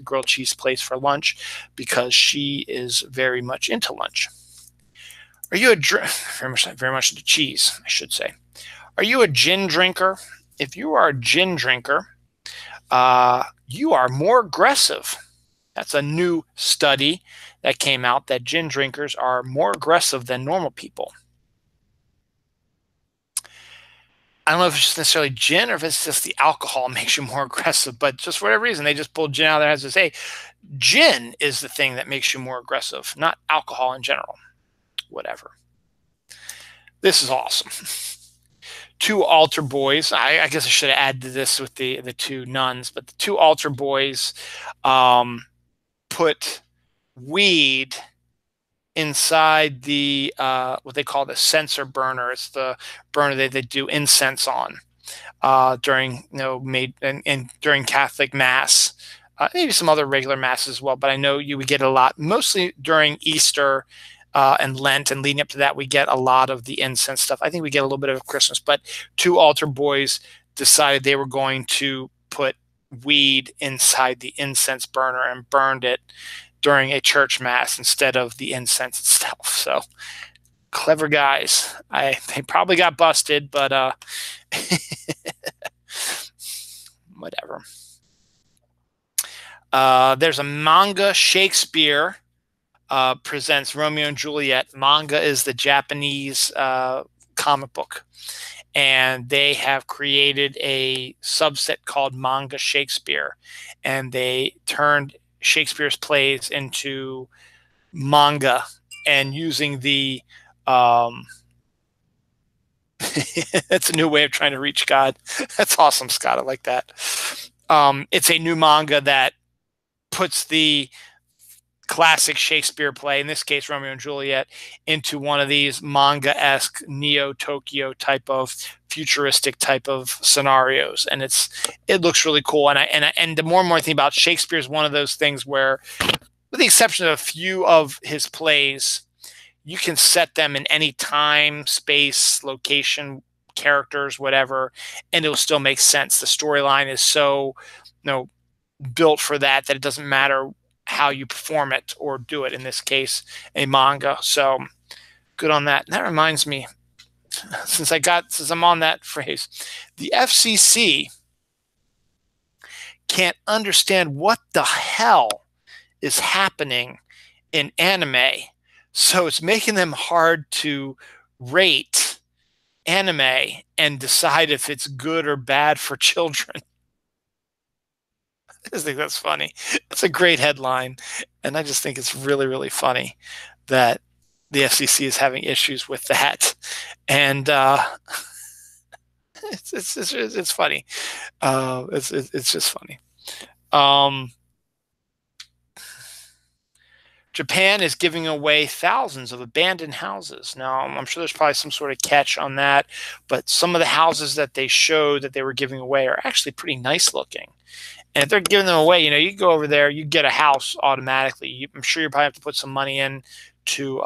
S1: grilled cheese place for lunch, because she is very much into lunch. Are you very much into cheese, I should say. Are you a gin drinker? If you are a gin drinker, you are more aggressive. That's a new study that came out, that gin drinkers are more aggressive than normal people. I don't know if it's necessarily gin or if it's just the alcohol makes you more aggressive, but just for whatever reason, they just pulled gin out of their heads and say, hey, gin is the thing that makes you more aggressive, not alcohol in general. Whatever. This is awesome. 2 altar boys. I guess I should have added this with the 2 nuns, but the 2 altar boys put weed inside the what they call the censer burner. It's the burner they do incense on during during Catholic Mass, maybe some other regular Mass as well. But I know you would get a lot, mostly during Easter and Lent, and leading up to that, we get a lot of the incense stuff. I think we get a little bit of Christmas, but 2 altar boys decided they were going to put weed inside the incense burner and burned it. during a church mass instead of the incense itself. So clever guys. They probably got busted, but whatever. There's a manga. Shakespeare presents Romeo and Juliet. Manga is the Japanese comic book, and they have created a subset called Manga Shakespeare, and they turned Shakespeare's plays into manga, and using the it's a new way of trying to reach God. That's awesome, Scott. I like that. It's a new manga that puts the classic Shakespeare play, in this case Romeo and Juliet, into one of these manga-esque Neo-Tokyo type of futuristic type of scenarios, and it looks really cool. And the more and more I think about Shakespeare, is one of those things where, with the exception of a few of his plays, you can set them in any time, space, location, characters, whatever, and it'll still make sense. The storyline is so, built for that it doesn't matter how you perform it or do it. In this case, a manga. So good on that. And that reminds me, since I'm on that phrase, the FCC can't understand what the hell is happening in anime. So it's making them hard to rate anime and decide if it's good or bad for children. I just think that's funny. It's a great headline, and I just think it's really, really funny that the FCC is having issues with that, and it's funny. It's just funny. Japan is giving away thousands of abandoned houses. Now, I'm sure there's probably some sort of catch on that, but some of the houses that they showed that they were giving away are actually pretty nice looking. And if they're giving them away, you go over there, you get a house automatically. I'm sure you probably have to put some money in to,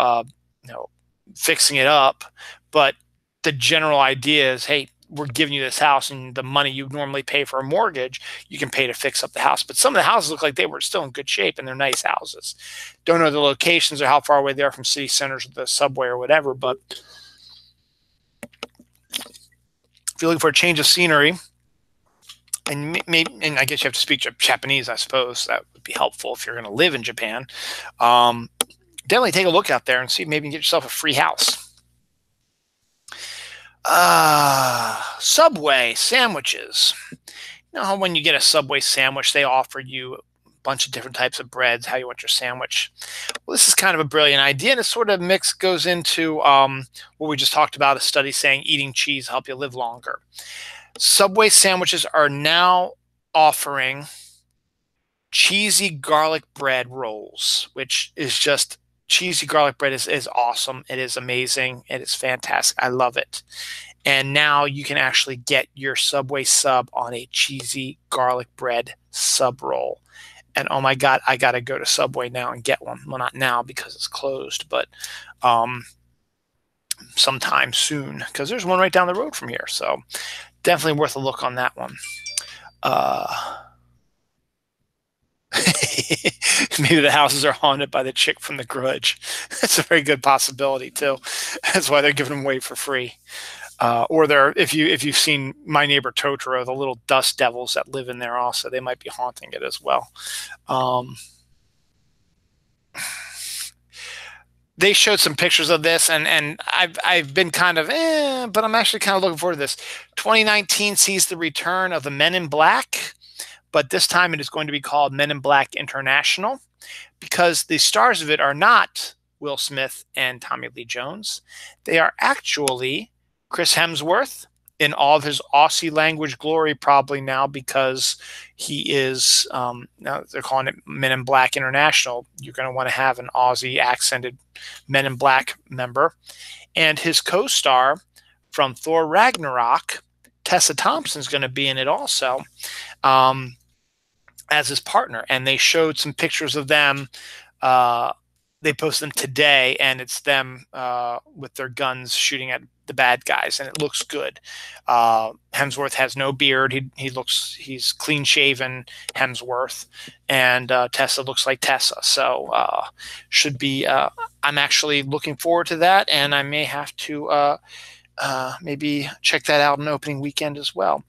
S1: fixing it up. But the general idea is, hey, we're giving you this house, and the money you normally pay for a mortgage, you can pay to fix up the house. But some of the houses look like they were still in good shape, and they're nice houses. Don't know the locations or how far away they are from city centers or the subway or whatever. But if you're looking for a change of scenery, and I guess you have to speak Japanese, I suppose. That would be helpful if you're going to live in Japan. Definitely take a look out there and see if maybe you can get yourself a free house. Subway sandwiches. You know how when you get a Subway sandwich, they offer you a bunch of different types of breads, how you want your sandwich. Well, this is kind of a brilliant idea, and it sort of goes into what we just talked about, a study saying eating cheese help you live longer. Subway sandwiches are now offering cheesy garlic bread rolls, which is just, cheesy garlic bread is awesome. It is amazing. It is fantastic. I love it. And now you can actually get your Subway sub on a cheesy garlic bread sub roll. And oh my God, I got to go to Subway now and get one. Well, not now because it's closed, but sometime soon, because there's one right down the road from here. So definitely worth a look on that one. Maybe the houses are haunted by the chick from The Grudge. That's a very good possibility too. That's why they're giving them away for free. Or if you've seen My Neighbor Totoro, the little dust devils that live in there also, they might be haunting it as well. They showed some pictures of this, and I've been kind of but I'm actually kind of looking forward to this. 2019 sees the return of the Men in Black, but this time it is going to be called Men in Black International, because the stars of it are not Will Smith and Tommy Lee Jones. They are actually Chris Hemsworth in all of his Aussie language glory, probably now because he is, now they're calling it Men in Black International. You're going to want to have an Aussie accented Men in Black member. And his co-star from Thor Ragnarok, Tessa Thompson's going to be in it also, as his partner. And they showed some pictures of them they posted them today, and it's them with their guns shooting at the bad guys, and it looks good. Hemsworth has no beard. He's clean shaven Hemsworth, and Tessa looks like Tessa. So should be. I'm actually looking forward to that, and I may have to maybe check that out on opening weekend as well.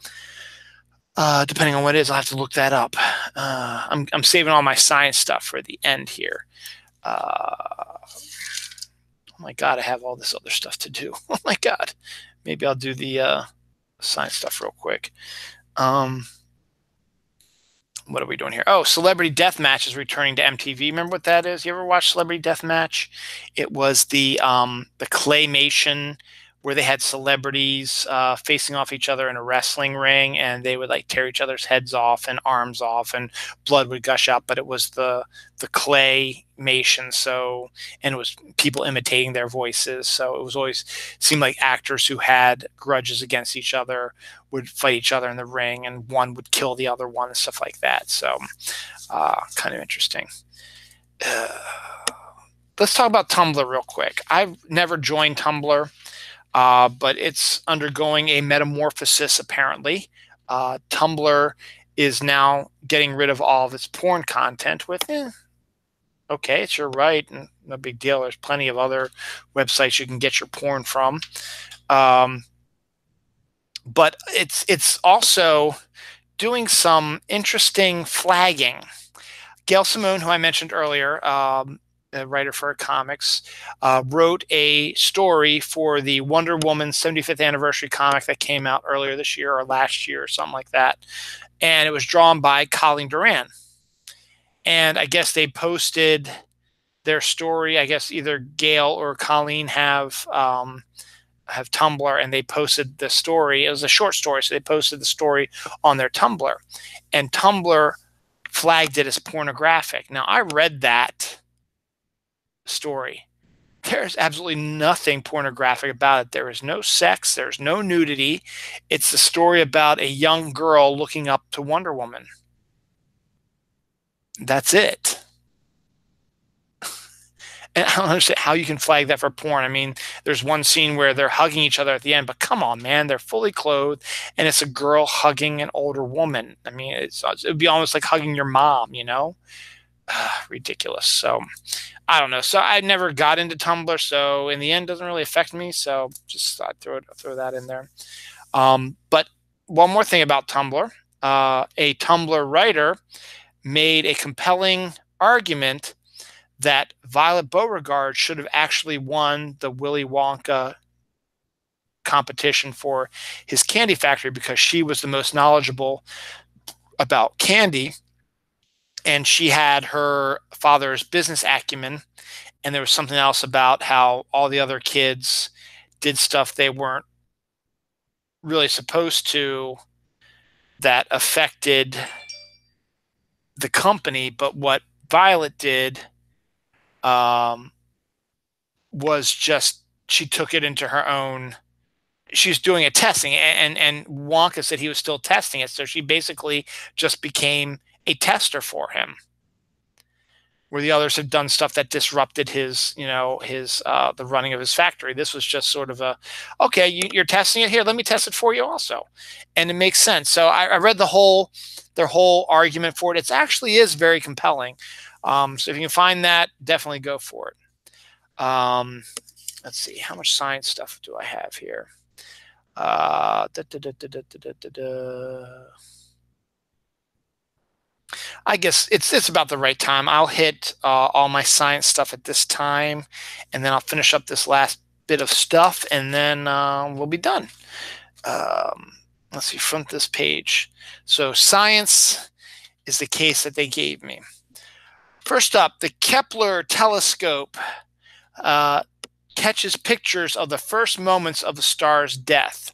S1: Depending on what it is, I'll have to look that up. I'm saving all my science stuff for the end here. Oh my God, I have all this other stuff to do. Oh my God. Maybe I'll do the science stuff real quick. What are we doing here? Oh, Celebrity Deathmatch is returning to MTV. Remember what that is? You ever watch Celebrity Deathmatch? It was the claymation where they had celebrities facing off each other in a wrestling ring, and they would like tear each other's heads off and arms off, and blood would gush out. But it was the claymation, so, and it was people imitating their voices. So it was always seemed like actors who had grudges against each other would fight each other in the ring, and one would kill the other one and stuff like that. So kind of interesting. Let's talk about Tumblr real quick. I've never joined Tumblr. But it's undergoing a metamorphosis, apparently. Tumblr is now getting rid of all of its porn content with, okay, it's your right, and no big deal. There's plenty of other websites you can get your porn from. But it's also doing some interesting flagging. Gail Simone, who I mentioned earlier, a writer for comics, wrote a story for the Wonder Woman 75th anniversary comic that came out earlier this year or last year or something like that. And it was drawn by Colleen Duran. And I guess they posted their story. I guess either Gail or Colleen have Tumblr, and they posted the story. It was a short story, so they posted the story on their Tumblr. And Tumblr flagged it as pornographic. Now, I read that story. There's absolutely nothing pornographic about it. There is no sex. There's no nudity. It's the story about a young girl looking up to Wonder Woman. That's it. And I don't understand how you can flag that for porn. I mean, there's one scene where they're hugging each other at the end, but come on, man, they're fully clothed, and it's a girl hugging an older woman. I mean, it would be almost like hugging your mom, you know? Ridiculous. So I don't know. So I never got into Tumblr, so in the end, it doesn't really affect me. So just thought throw that in there. But one more thing about Tumblr. A Tumblr writer made a compelling argument that Violet Beauregard should have actually won the Willy Wonka competition for his candy factory because she was the most knowledgeable about candy. And she had her father's business acumen, and there was something else about how all the other kids did stuff they weren't really supposed to that affected the company. But what Violet did was just she took it into her own. She's doing a testing, and Wonka said he was still testing it, so she basically just became a tester for him, where the others have done stuff that disrupted his, the running of his factory. This was just sort of a, okay, you're testing it here. Let me test it for you also. And it makes sense. So I read their whole argument for it. It actually is very compelling. So if you can find that, definitely go for it. Let's see, how much science stuff do I have here? I guess it's about the right time. I'll hit all my science stuff at this time, and then I'll finish up this last bit of stuff, and then we'll be done. Let's see, front this page. So science is the case that they gave me. First up, the Kepler telescope catches pictures of the first moments of a star's death.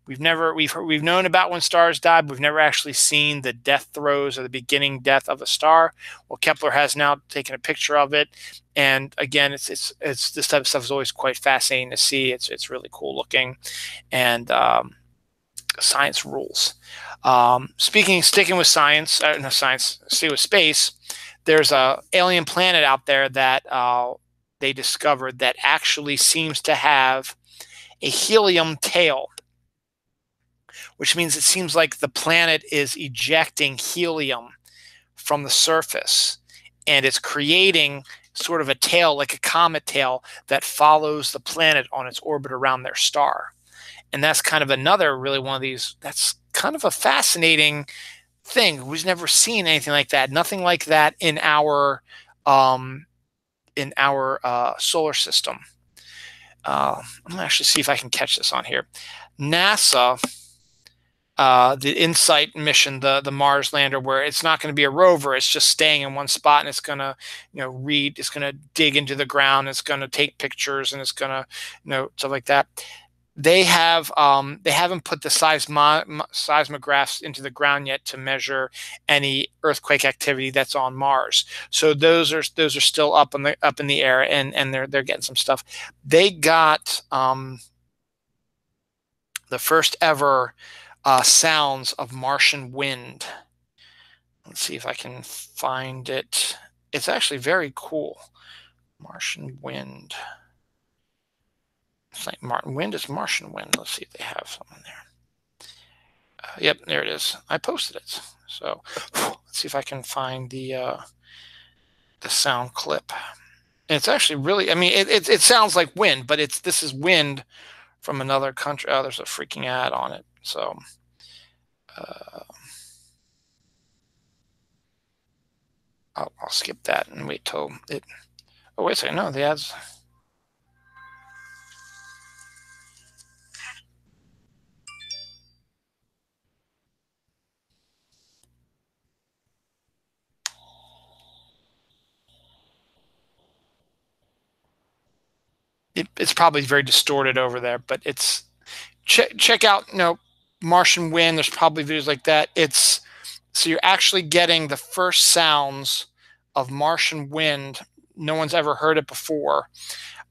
S1: We've known about when stars died, but we've never actually seen the death throes or the beginning death of a star. Well, Kepler has now taken a picture of it, and again, it's this type of stuff is always quite fascinating to see. It's really cool looking, and science rules. Sticking with science, stay with space. there's a alien planet out there that they discovered that actually seems to have a helium tail, which means it seems like the planet is ejecting helium from the surface, and it's creating sort of a tail, like a comet tail, that follows the planet on its orbit around their star. And that's kind of another really one of these, that's kind of a fascinating thing. We've never seen anything like that. Nothing like that um, in our solar system. I'm gonna actually see if I can catch this on here. NASA, the InSight mission, the Mars lander, where it's not going to be a rover, it's just staying in one spot, and it's going to, it's going to dig into the ground, it's going to take pictures, and it's going to, stuff like that. They haven't put the seismographs into the ground yet to measure any earthquake activity that's on Mars. So those are still up in the air, and they're getting some stuff. They got the first ever sounds of Martian wind. Let's see if I can find it. It's actually very cool. Martian wind. It's like Martin wind is Martian wind. Let's see if they have something there. Yep, there it is. I posted it. So let's see if I can find the sound clip. And it's actually really, I mean, it sounds like wind, but this is wind from another country. Oh, there's a freaking ad on it. So I'll skip that and wait till it. Oh, wait a second. No, the ads. It's probably very distorted over there, but it's check out, Martian wind. There's probably videos like that. So you're actually getting the first sounds of Martian wind. No one's ever heard it before.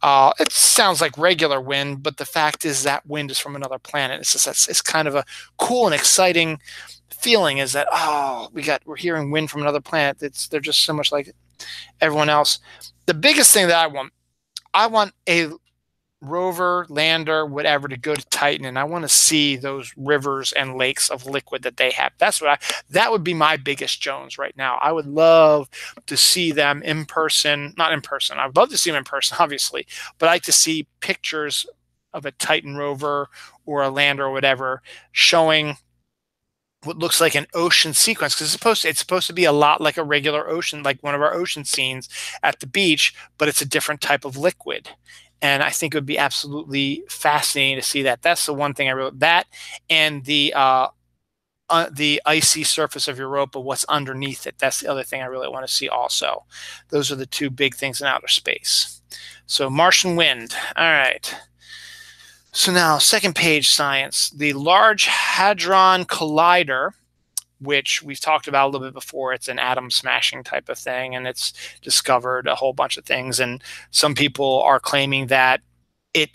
S1: It sounds like regular wind, but the fact is that wind is from another planet. It's kind of a cool and exciting feeling, is that, we're hearing wind from another planet. They're just so much like everyone else. The biggest thing that I want a rover, lander, whatever, to go to Titan, and I want to see those rivers and lakes of liquid that they have. That would be my biggest Jones right now. I would love to see them in person, not in person. I would love to see them in person, obviously, but I like to see pictures of a Titan rover or a lander or whatever showing what looks like an ocean sequence, because it's supposed to be a lot like a regular ocean, like one of our ocean scenes at the beach, but it's a different type of liquid. And I think it would be absolutely fascinating to see that. That's the one thing I wrote. That and the icy surface of Europa, what's underneath it. That's the other thing I really want to see also. Those are the two big things in outer space. So Martian wind. All right. So now, second page science. The Large Hadron Collider, which we've talked about a little bit before. It's an atom smashing type of thing, and it's discovered a whole bunch of things. And some people are claiming that it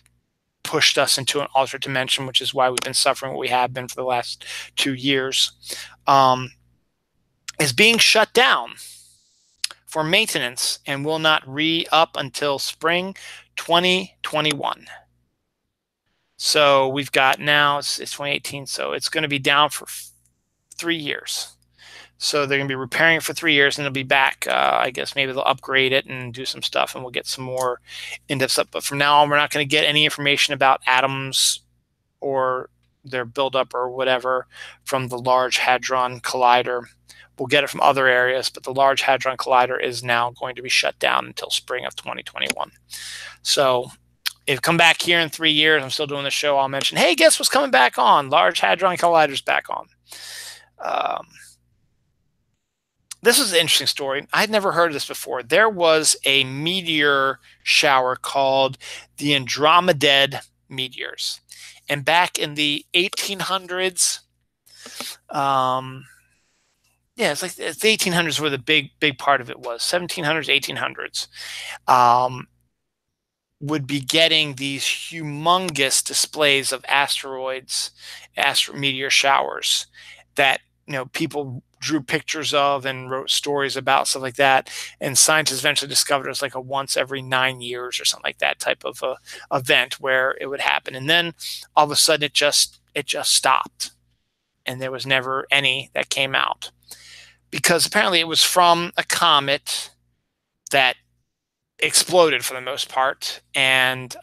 S1: pushed us into an alternate dimension, which is why we've been suffering what we have been for the last 2 years, is being shut down for maintenance and will not re-up until spring 2021. So we've got now, it's 2018, so it's going to be down for 3 years. So they're going to be repairing it for 3 years, and it'll be back. I guess maybe they'll upgrade it and do some stuff, and we'll get some more in-depth stuff. But from now on, we're not going to get any information about atoms or their buildup or whatever from the Large Hadron Collider. We'll get it from other areas, but the Large Hadron Collider is now going to be shut down until spring of 2021. So if you come back here in 3 years, I'm still doing the show, I'll mention, hey, guess what's coming back on? Large Hadron Collider's back on. This is an interesting story. I had never heard of this before. There was a meteor shower called the Andromeda meteors. And back in the 1800s, it's like the 1800s where the big part of it was. 1700s, 1800s. Would be getting these humongous displays of asteroids, meteor showers that people drew pictures of and wrote stories about, stuff like that. And scientists eventually discovered it was like a once every 9 years or something like that type of event where it would happen. And then all of a sudden it just stopped, and there was never any that came out, because apparently it was from a comet that exploded for the most part, and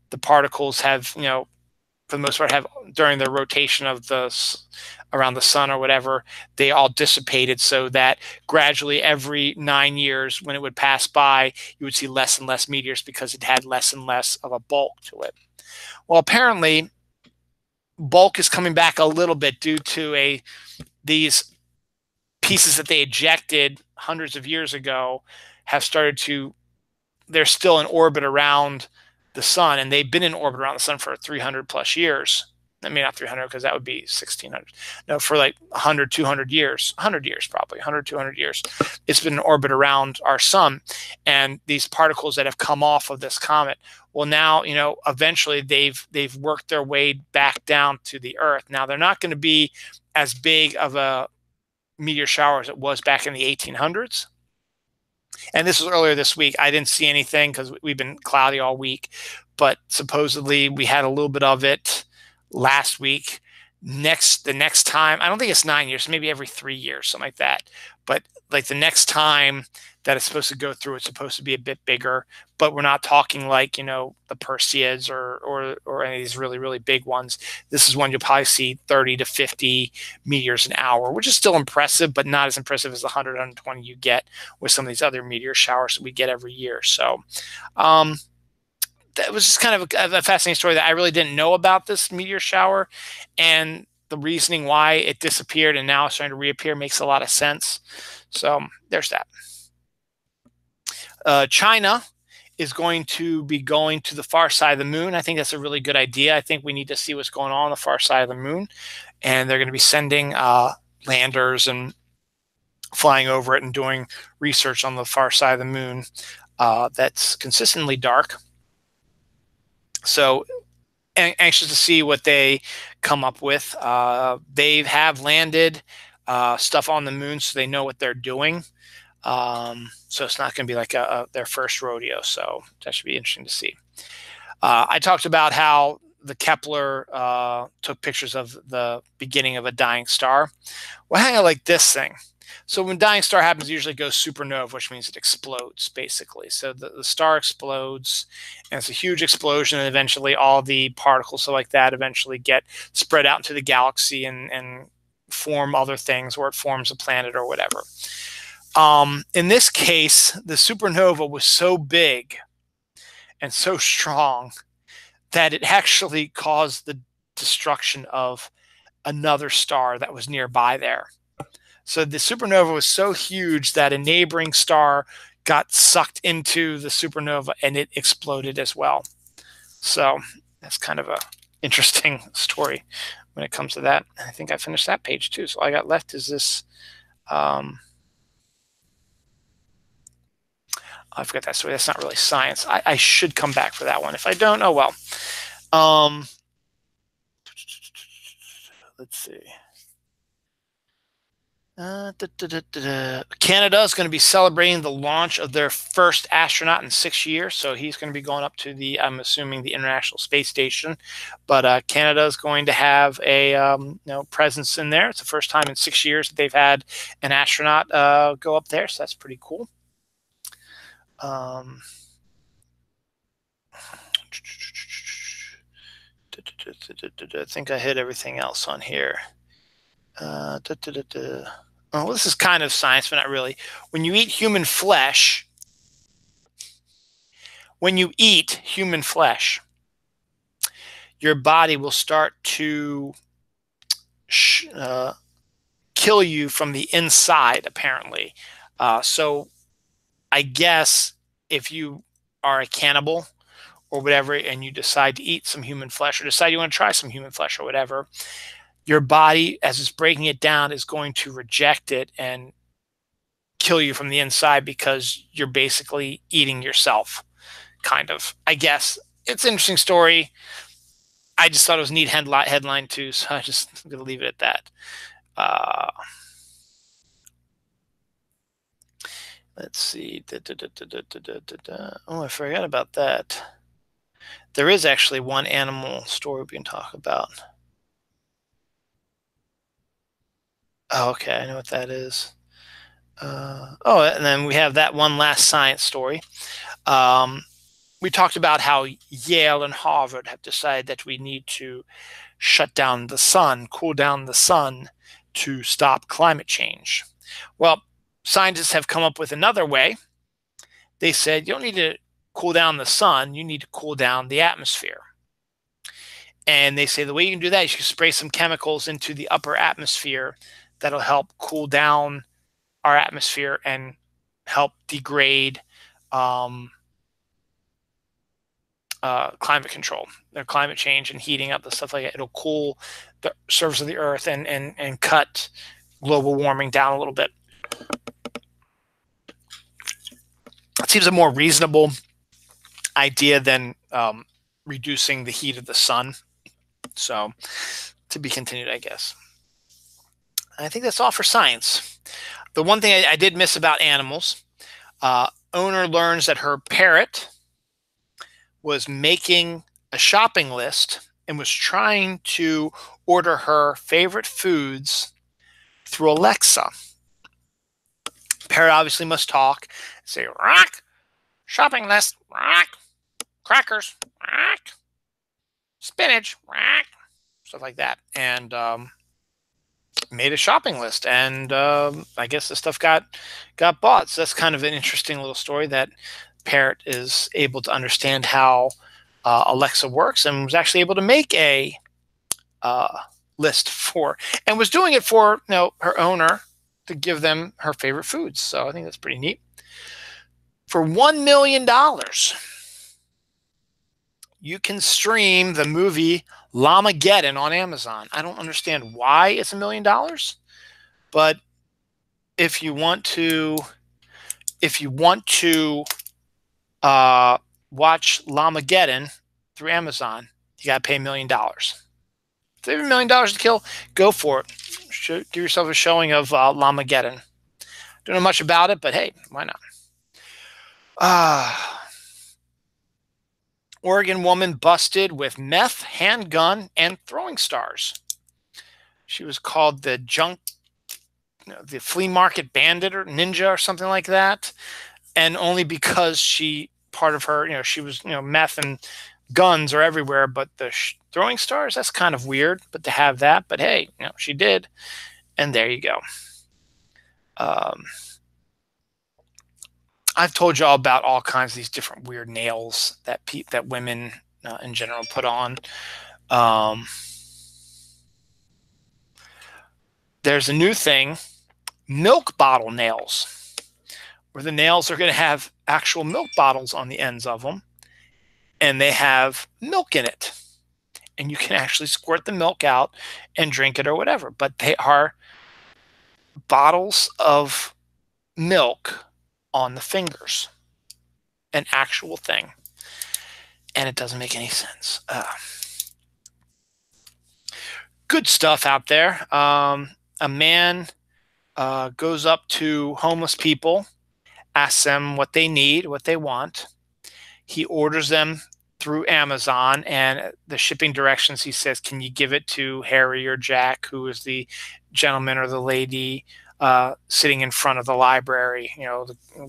S1: the particles have, for the most part, have, during the rotation of around the sun or whatever, they all dissipated, so that gradually every 9 years, when it would pass by, you would see less and less meteors because it had less and less of a bulk to it. Well, apparently bulk is coming back a little bit due to these pieces that they ejected hundreds of years ago have started to, they're still in orbit around the sun, and they've been in orbit around the sun for 300 plus years. I mean, not 300, because that would be 1600. No, for like 100, 200 years, 100 years, probably 100, 200 years. It's been in orbit around our sun. And these particles that have come off of this comet, well, now, eventually they've worked their way back down to the Earth. Now, they're not going to be as big of a meteor shower as it was back in the 1800s. And this was earlier this week. I didn't see anything because we've been cloudy all week, but supposedly we had a little bit of it last week. The next time, I don't think it's 9 years, maybe every 3 years, something like that. But like the next time that it's supposed to go through, it's supposed to be a bit bigger. But we're not talking like, the Perseids or any of these really, really big ones. This is one you'll probably see 30 to 50 meteors an hour, which is still impressive, but not as impressive as the 100, 120 you get with some of these other meteor showers that we get every year. So that was just kind of a fascinating story that I really didn't know about this meteor shower, and the reasoning why it disappeared and now it's starting to reappear makes a lot of sense. So there's that. China is going to be going to the far side of the moon. I think that's a really good idea. I think we need to see what's going on the far side of the moon, and they're going to be sending landers and flying over it and doing research on the far side of the moon that's consistently dark. So anxious to see what they come up with. They have landed stuff on the moon, so they know what they're doing. So it's not going to be like their first rodeo. So that should be interesting to see. I talked about how the Kepler took pictures of the beginning of a dying star. Well, hang on, like this thing. So when dying star happens, it usually goes supernova, which means it explodes, basically. So the star explodes, and it's a huge explosion, and eventually all the particles, so like that, eventually get spread out into the galaxy and form other things, or it forms a planet or whatever. In this case, the supernova was so big and so strong that it actually caused the destruction of another star that was nearby there. So the supernova was so huge that a neighboring star got sucked into the supernova and it exploded as well. So that's kind of a interesting story when it comes to that. I think I finished that page too. So all I got left is this. I forgot that story. That's not really science. I should come back for that one. If I don't, oh well. Let's see. Canada is going to be celebrating the launch of their first astronaut in 6 years. So he's going to be going up to I'm assuming, the International Space Station. But Canada is going to have a presence in there. It's the first time in 6 years that they've had an astronaut go up there. So that's pretty cool. I think I hit everything else on here. Oh, this is kind of science, but not really. When you eat human flesh, your body will start to kill you from the inside, apparently. So I guess if you are a cannibal or whatever, and you decide to eat some human flesh, or decide you want to try some human flesh or whatever, your body, as it's breaking it down, is going to reject it and kill you from the inside, because you're basically eating yourself, kind of. I guess it's an interesting story. I just thought it was a neat headline too, so I just going to leave it at that. Let's see. Oh, I forgot about that. There is actually one animal story we can talk about. Oh, okay, I know what that is. Oh, and then we have that one last science story. Um, we talked about how Yale and Harvard have decided that we need to shut down the sun, cool down the sun to stop climate change. Well, scientists have come up with another way. They said you don't need to cool down the sun, you need to cool down the atmosphere. And they say the way you can do that is you can spray some chemicals into the upper atmosphere that'll help cool down our atmosphere and help degrade climate control, climate change and heating up and stuff like that. It'll cool the surface of the earth and cut global warming down a little bit. It seems a more reasonable idea than reducing the heat of the sun. So to be continued, I guess. I think that's all for science. The one thing I did miss about animals, owner learns that her parrot was making a shopping list and was trying to order her favorite foods through Alexa. Parrot obviously must talk. Say, rock, shopping list, rock, crackers, rock, spinach, rock, stuff like that. And made a shopping list, and I guess the stuff got bought. So that's kind of an interesting little story that Parrot is able to understand how Alexa works, and was actually able to make a list for, and was doing it for her owner to give them her favorite foods. So I think that's pretty neat. For $1 million, you can stream the movie Llamageddon on Amazon. I don't understand why it's $1 million, but if you want to watch Llamageddon through Amazon, you got to pay $1 million. If you have $1 million to kill, go for it. Give yourself a showing of Llamageddon. Don't know much about it, but hey, why not? Oregon woman busted with meth, handgun, and throwing stars. She was called the the flea market bandit or ninja or something like that, and only because she was meth and guns are everywhere, but the throwing stars, that's kind of weird. But to have that, but hey, she did, and there you go. I've told you all about all kinds of these different weird nails that women in general put on. There's a new thing, milk bottle nails, where the nails are going to have actual milk bottles on the ends of them, and they have milk in it. And you can actually squirt the milk out and drink it or whatever. But they are bottles of milk on the fingers, an actual thing, and it doesn't make any sense. Good stuff out there. A man goes up to homeless people, asks them what they need, what they want. He orders them through Amazon, and the shipping directions, he says, can you give it to Harry or Jack, who is the gentleman or the lady sitting in front of the library,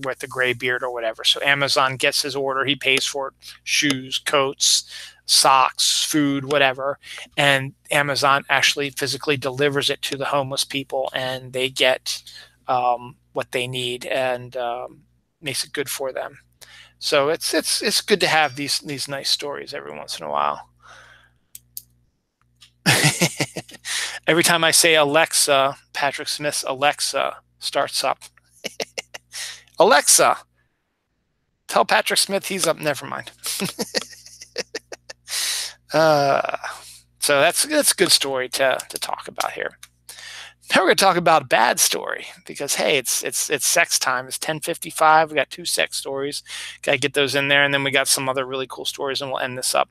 S1: with the gray beard or whatever. So Amazon gets his order. He pays for it, shoes, coats, socks, food, whatever. And Amazon actually physically delivers it to the homeless people, and they get what they need, and makes it good for them. So it's good to have these nice stories every once in a while. Every time I say Alexa, Patrick Smith's Alexa starts up. Alexa, tell Patrick Smith he's up. Never mind. So that's a good story to talk about here. Now we're going to talk about a bad story, because hey, it's sex time. It's 10:55. We got 2 sex stories. Got to get those in there, and then we got some other really cool stories, and we'll end this up.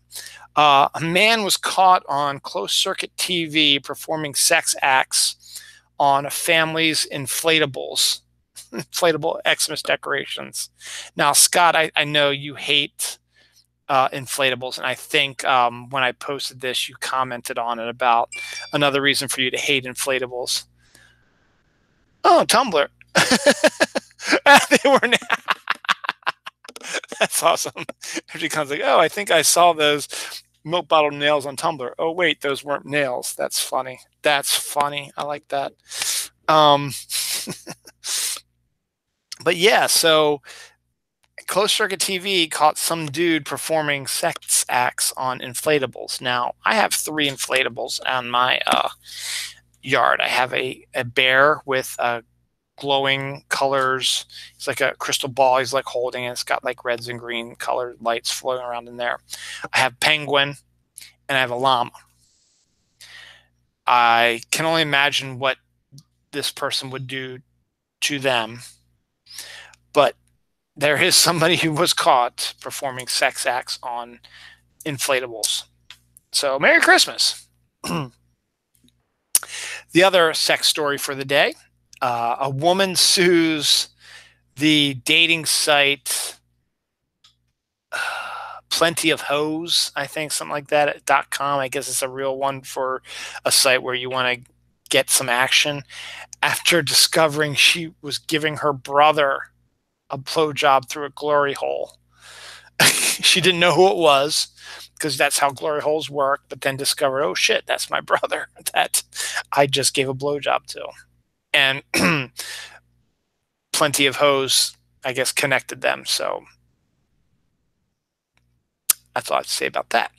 S1: A man was caught on closed-circuit TV performing sex acts on a family's inflatables. inflatable Xmas decorations. Now, Scott, I know you hate inflatables, and I think when I posted this, you commented on it about another reason for you to hate inflatables. Oh, Tumblr. They were. That's awesome. She comes like, oh, I think I saw those milk bottle nails on Tumblr. Oh, wait, those weren't nails. That's funny. That's funny. I like that. Um, but yeah, so closed circuit TV caught some dude performing sex acts on inflatables. Now, I have 3 inflatables on my yard. I have a bear with glowing colors. It's like a crystal ball he's like holding, and it's got like reds and green colored lights floating around in there. I have penguin, and I have a llama. I can only imagine what this person would do to them, but there is somebody who was caught performing sex acts on inflatables. So Merry Christmas. The other sex story for the day, a woman sues the dating site Plenty of Hose, I think, something like that, .com. I guess it's a real one for a site where you want to get some action, after discovering she was giving her brother a blowjob through a glory hole. She didn't know who it was, because that's how glory holes work, but then discovered, oh shit, that's my brother that I just gave a blowjob to. And Plenty of Hose, I guess, connected them. So that's all I have to say about that.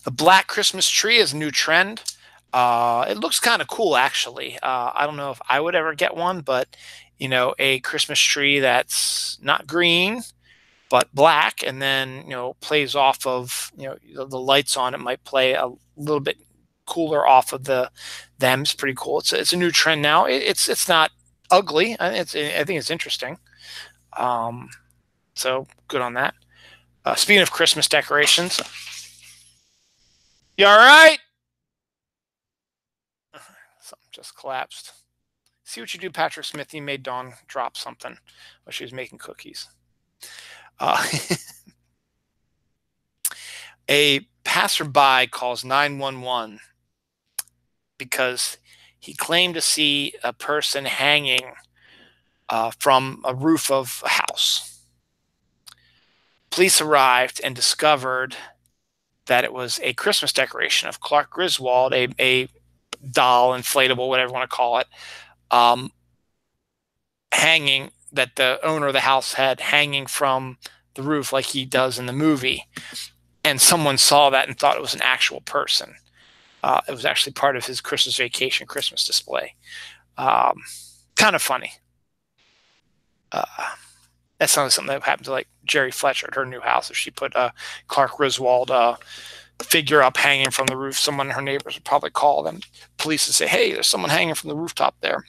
S1: The black Christmas tree is a new trend. It looks kind of cool, actually. I don't know if I would ever get one, but you know, a Christmas tree that's not green but black, and then plays off of the lights on it might play a little bit cooler off of them. It's pretty cool. It's a new trend now. It's not ugly. I think it's interesting. So good on that. Speaking of Christmas decorations, you all right? Something just collapsed. See what you do, Patrick Smith. You made Dawn drop something while she was making cookies. A passerby calls 911 because he claimed to see a person hanging from a roof of a house. Police arrived and discovered that it was a Christmas decoration of Clark Griswold, a doll, inflatable, whatever you want to call it, hanging, that the owner of the house had hanging from the roof like he does in the movie. And someone saw that and thought it was an actual person. It was actually part of his Christmas Vacation Christmas display. Kind of funny. That sounds like something that happened to like Jerry Fletcher at her new house. If she put a Clark Griswold figure up hanging from the roof, someone in her neighbors would probably call them police and say, hey, there's someone hanging from the rooftop there.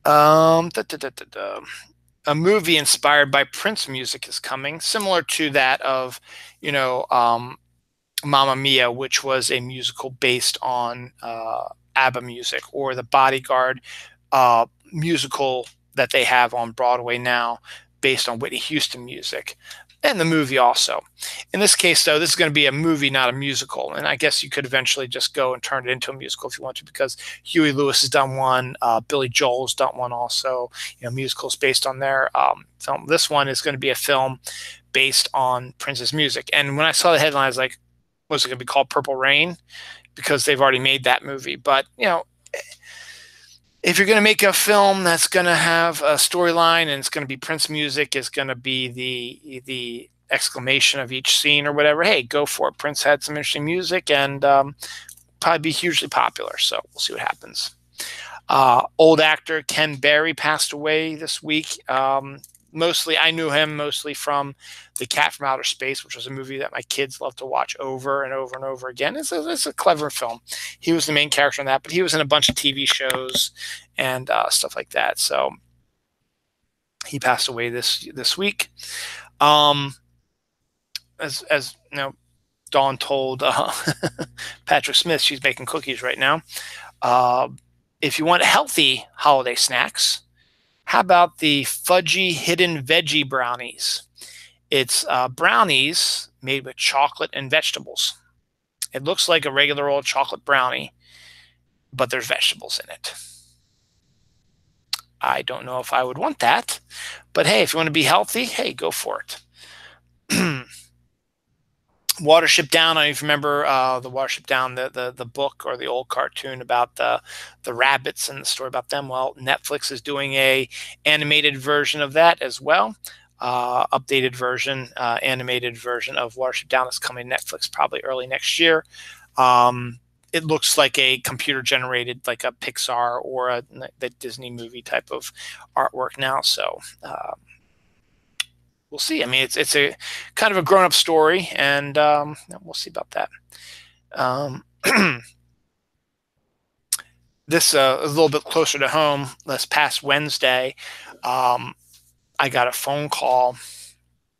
S1: A movie inspired by Prince music is coming, similar to that of, Mamma Mia, which was a musical based on ABBA music, or The Bodyguard musical that they have on Broadway now, based on Whitney Houston music, and the movie also. In this case, though, this is going to be a movie, not a musical, and I guess you could eventually just go and turn it into a musical if you want to, because Huey Lewis has done one, Billy Joel's done one also, musicals based on their film. This one is going to be a film based on Prince's music, and when I saw the headline, I was like, was it going to be called Purple Rain? Because they've already made that movie. But, if you're going to make a film that's going to have a storyline and it's going to be Prince music, is going to be the exclamation of each scene or whatever, hey, go for it. Prince had some interesting music and probably be hugely popular. So we'll see what happens. Old actor Ken Berry passed away this week. I knew him mostly from The Cat from Outer Space, which was a movie that my kids love to watch over and over and over again. It's a clever film. He was the main character in that, but he was in a bunch of TV shows and stuff like that. So he passed away this week. As Dawn told Patrick Smith, she's making cookies right now. if you want healthy holiday snacks, how about the fudgy hidden veggie brownies? It's brownies made with chocolate and vegetables. It looks like a regular old chocolate brownie, but there's vegetables in it. I don't know if I would want that, but hey, if you want to be healthy, hey, go for it. Watership Down. I don't even remember the Watership Down, the book or the old cartoon about the rabbits and the story about them. Well, Netflix is doing a animated version of that as well. Updated version, animated version of Watership Down is coming to Netflix probably early next year. It looks like a computer generated, like a Pixar or the Disney movie type of artwork now. So we'll see. I mean, it's a kind of a grown up story, and we'll see about that. This is a little bit closer to home. This past Wednesday, I got a phone call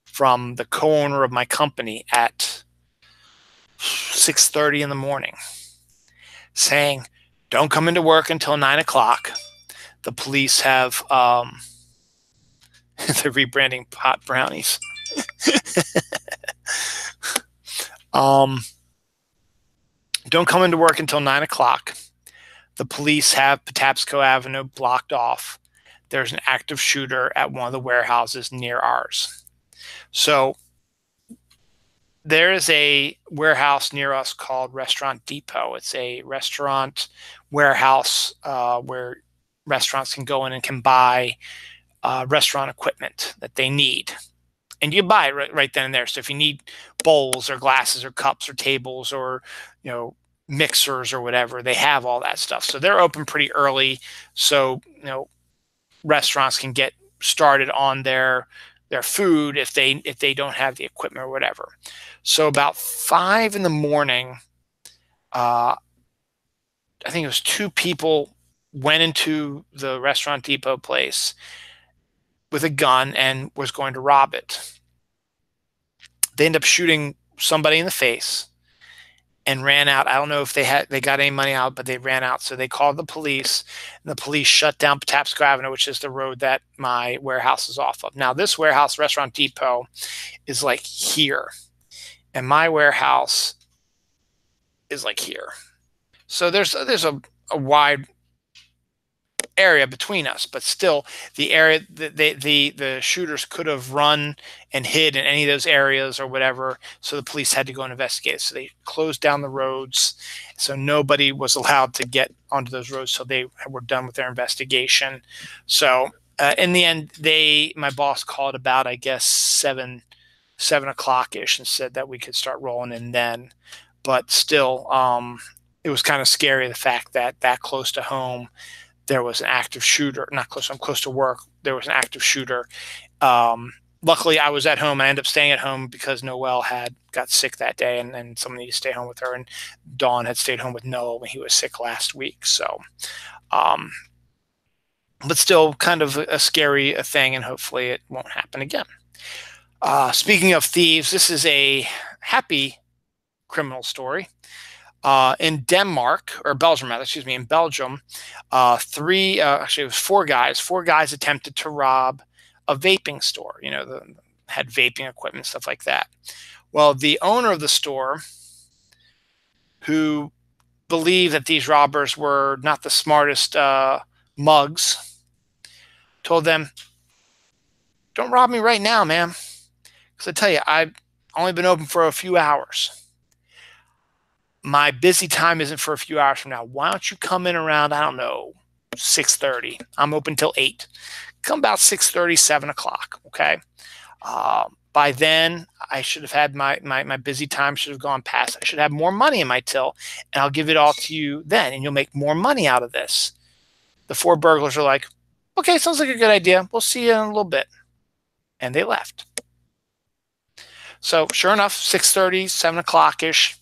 S1: from the co-owner of my company at 6:30 in the morning saying, "Don't come into work until 9 o'clock. The police have they're rebranding pot brownies." Don't come into work until 9 o'clock. The police have Patapsco Avenue blocked off. There's an active shooter at one of the warehouses near ours. So there is a warehouse near us called Restaurant Depot. It's a restaurant warehouse where restaurants can go in and can buy restaurant equipment that they need. And you buy it right then and there. So if you need bowls or glasses or cups or tables or, mixers or whatever, they have all that stuff. So they're open pretty early. So, restaurants can get started on their food if they don't have the equipment or whatever. So about 5 in the morning, I think it was 2 people went into the Restaurant Depot place with a gun and was going to rob it. They ended up shooting somebody in the face and ran out. I don't know if they got any money out, but they ran out. So they called the police, and the police shut down Patapsco Avenue, which is the road that my warehouse is off of. Now, this warehouse, Restaurant Depot, is like here, and my warehouse is like here. So there's a wide area between us, but still the area the shooters could have run and hid in any of those areas or whatever. So the police had to go and investigate. So they closed down the roads, so nobody was allowed to get onto those roads. So they were done with their investigation. So in the end, my boss called about, I guess, 7 o'clock ish and said that we could start rolling in then. But still, it was kind of scary, the fact that close to home there was an active shooter. Not close, I'm close to work. There was an active shooter. Luckily, I was at home. I ended up staying at home because Noelle got sick that day, and someone needed to stay home with her. And Dawn had stayed home with Noah when he was sick last week. So, but still kind of a scary thing, and hopefully it won't happen again. Speaking of thieves, this is a happy criminal story. In Denmark, or Belgium rather, excuse me, in Belgium, actually it was 4 guys. 4 guys attempted to rob a vaping store. Had vaping equipment, stuff like that. Well, the owner of the store, who believed that these robbers were not the smartest mugs, told them, "Don't rob me right now, man, because I tell you, I've only been open for a few hours. My busy time isn't for a few hours from now. Why don't you come in around, I don't know, 6:30? I'm open till 8. Come about 6:30, 7 o'clock, okay? By then, I should have had my busy time should have gone past. I should have more money in my till, and I'll give it all to you then, and you'll make more money out of this." The 4 burglars are like, "Okay, sounds like a good idea. We'll see you in a little bit." And they left. So sure enough, 6:30, 7 o'clock-ish,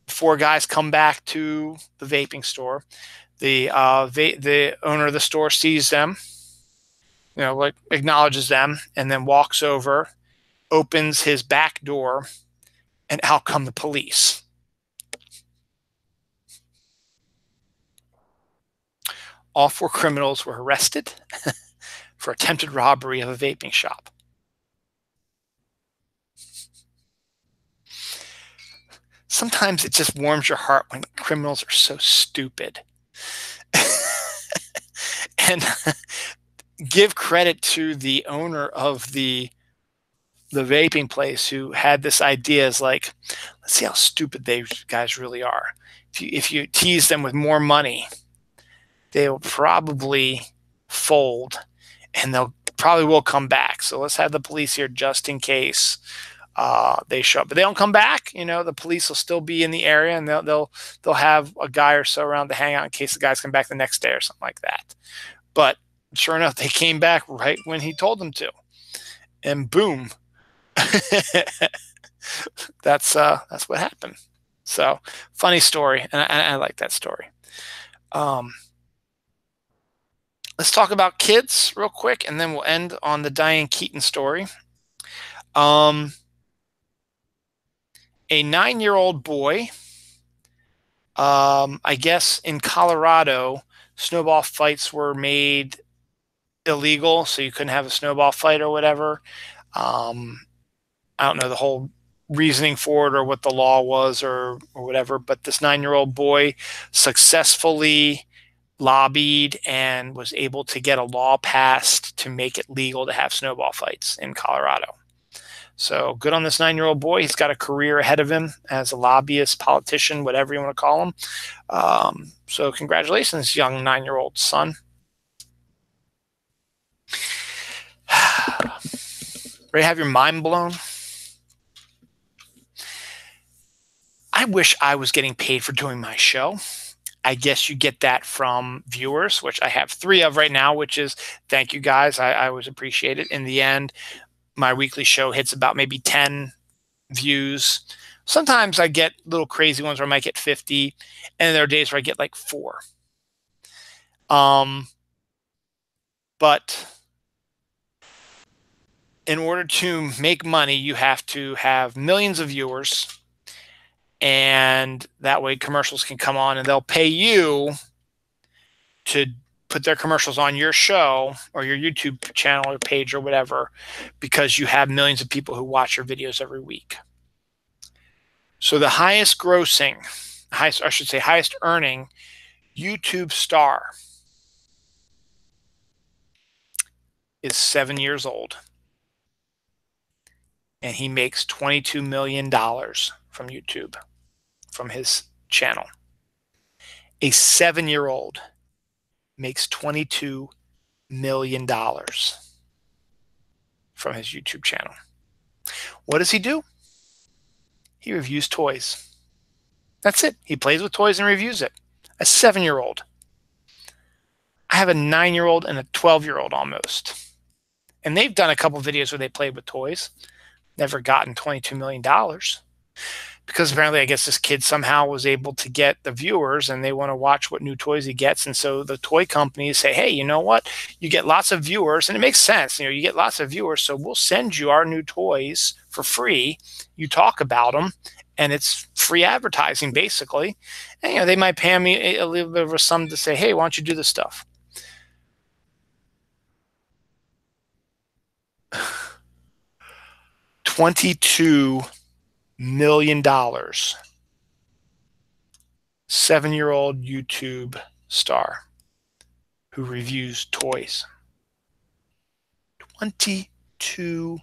S1: 4 guys come back to the vaping store. The owner of the store sees them, acknowledges them, and then walks over, opens his back door, and out come the police. All 4 criminals were arrested for attempted robbery of a vaping shop. Sometimes it just warms your heart when criminals are so stupid. And give credit to the owner of the vaping place who had this idea. Is like, let's see how stupid these guys really are. If you tease them with more money, they will probably fold, and they'll probably will come back. So let's have the police here just in case they show up. But they don't come back. The police will still be in the area, and they'll have a guy or so around to hang out in case the guys come back the next day or something like that. But sure enough, they came back right when he told them to, and boom. That's what happened. So funny story, and I like that story. Let's talk about kids real quick, and then we'll end on the Diane Keaton story. A 9-year-old boy, I guess in Colorado, snowball fights were made illegal, so you couldn't have a snowball fight or whatever. I don't know the whole reasoning for it or what the law was or whatever, but this 9-year-old boy successfully lobbied and was able to get a law passed to make it legal to have snowball fights in Colorado. So good on this 9-year-old boy. He's got a career ahead of him as a lobbyist, politician, whatever you want to call him. So congratulations, young 9-year-old son. Ready to have your mind blown? I wish I was getting paid for doing my show. I guess you get that from viewers, which I have 3 of right now, which is thank you guys. I always appreciate it. In the end, my weekly show hits about maybe 10 views. Sometimes I get little crazy ones where I might get 50, and there are days where I get like 4. But in order to make money, you have to have millions of viewers, and that way commercials can come on and they'll pay you to put their commercials on your show or your YouTube channel or page or whatever, because you have millions of people who watch your videos every week. So the highest grossing, highest earning YouTube star is 7 years old, and he makes $22 million from YouTube, from his channel. A 7-year-old makes $22 million from his YouTube channel. What does he do? He reviews toys. That's it. He plays with toys and reviews it. A 7-year-old. I have a 9-year-old and a 12-year-old almost. And they've done a couple videos where they played with toys. Never gotten $22 million. Because apparently, I guess this kid somehow was able to get the viewers, and they want to watch what new toys he gets. And so the toy companies say, hey, you know what? You get lots of viewers, and it makes sense. You get lots of viewers, so we'll send you our new toys for free. You talk about them, and it's free advertising, basically. And, they might pay me a little bit of a sum to say, hey, why don't you do this stuff? $22 million. 7-year-old YouTube star who reviews toys. $22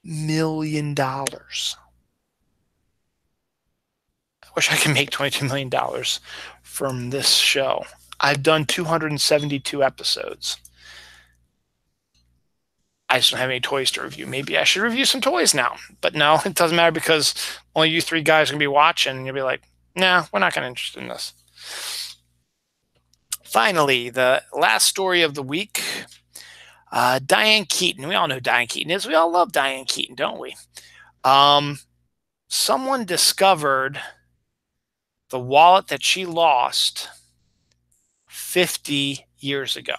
S1: million. I wish I could make $22 million from this show. I've done 272 episodes. I just don't have any toys to review. Maybe I should review some toys now. But no, it doesn't matter, because only you 3 guys are going to be watching. And you'll be like, nah, we're not going to be interested in this. Finally, the last story of the week. Diane Keaton. We all know who Diane Keaton is. We all love Diane Keaton, don't we? Someone discovered the wallet that she lost 50 years ago.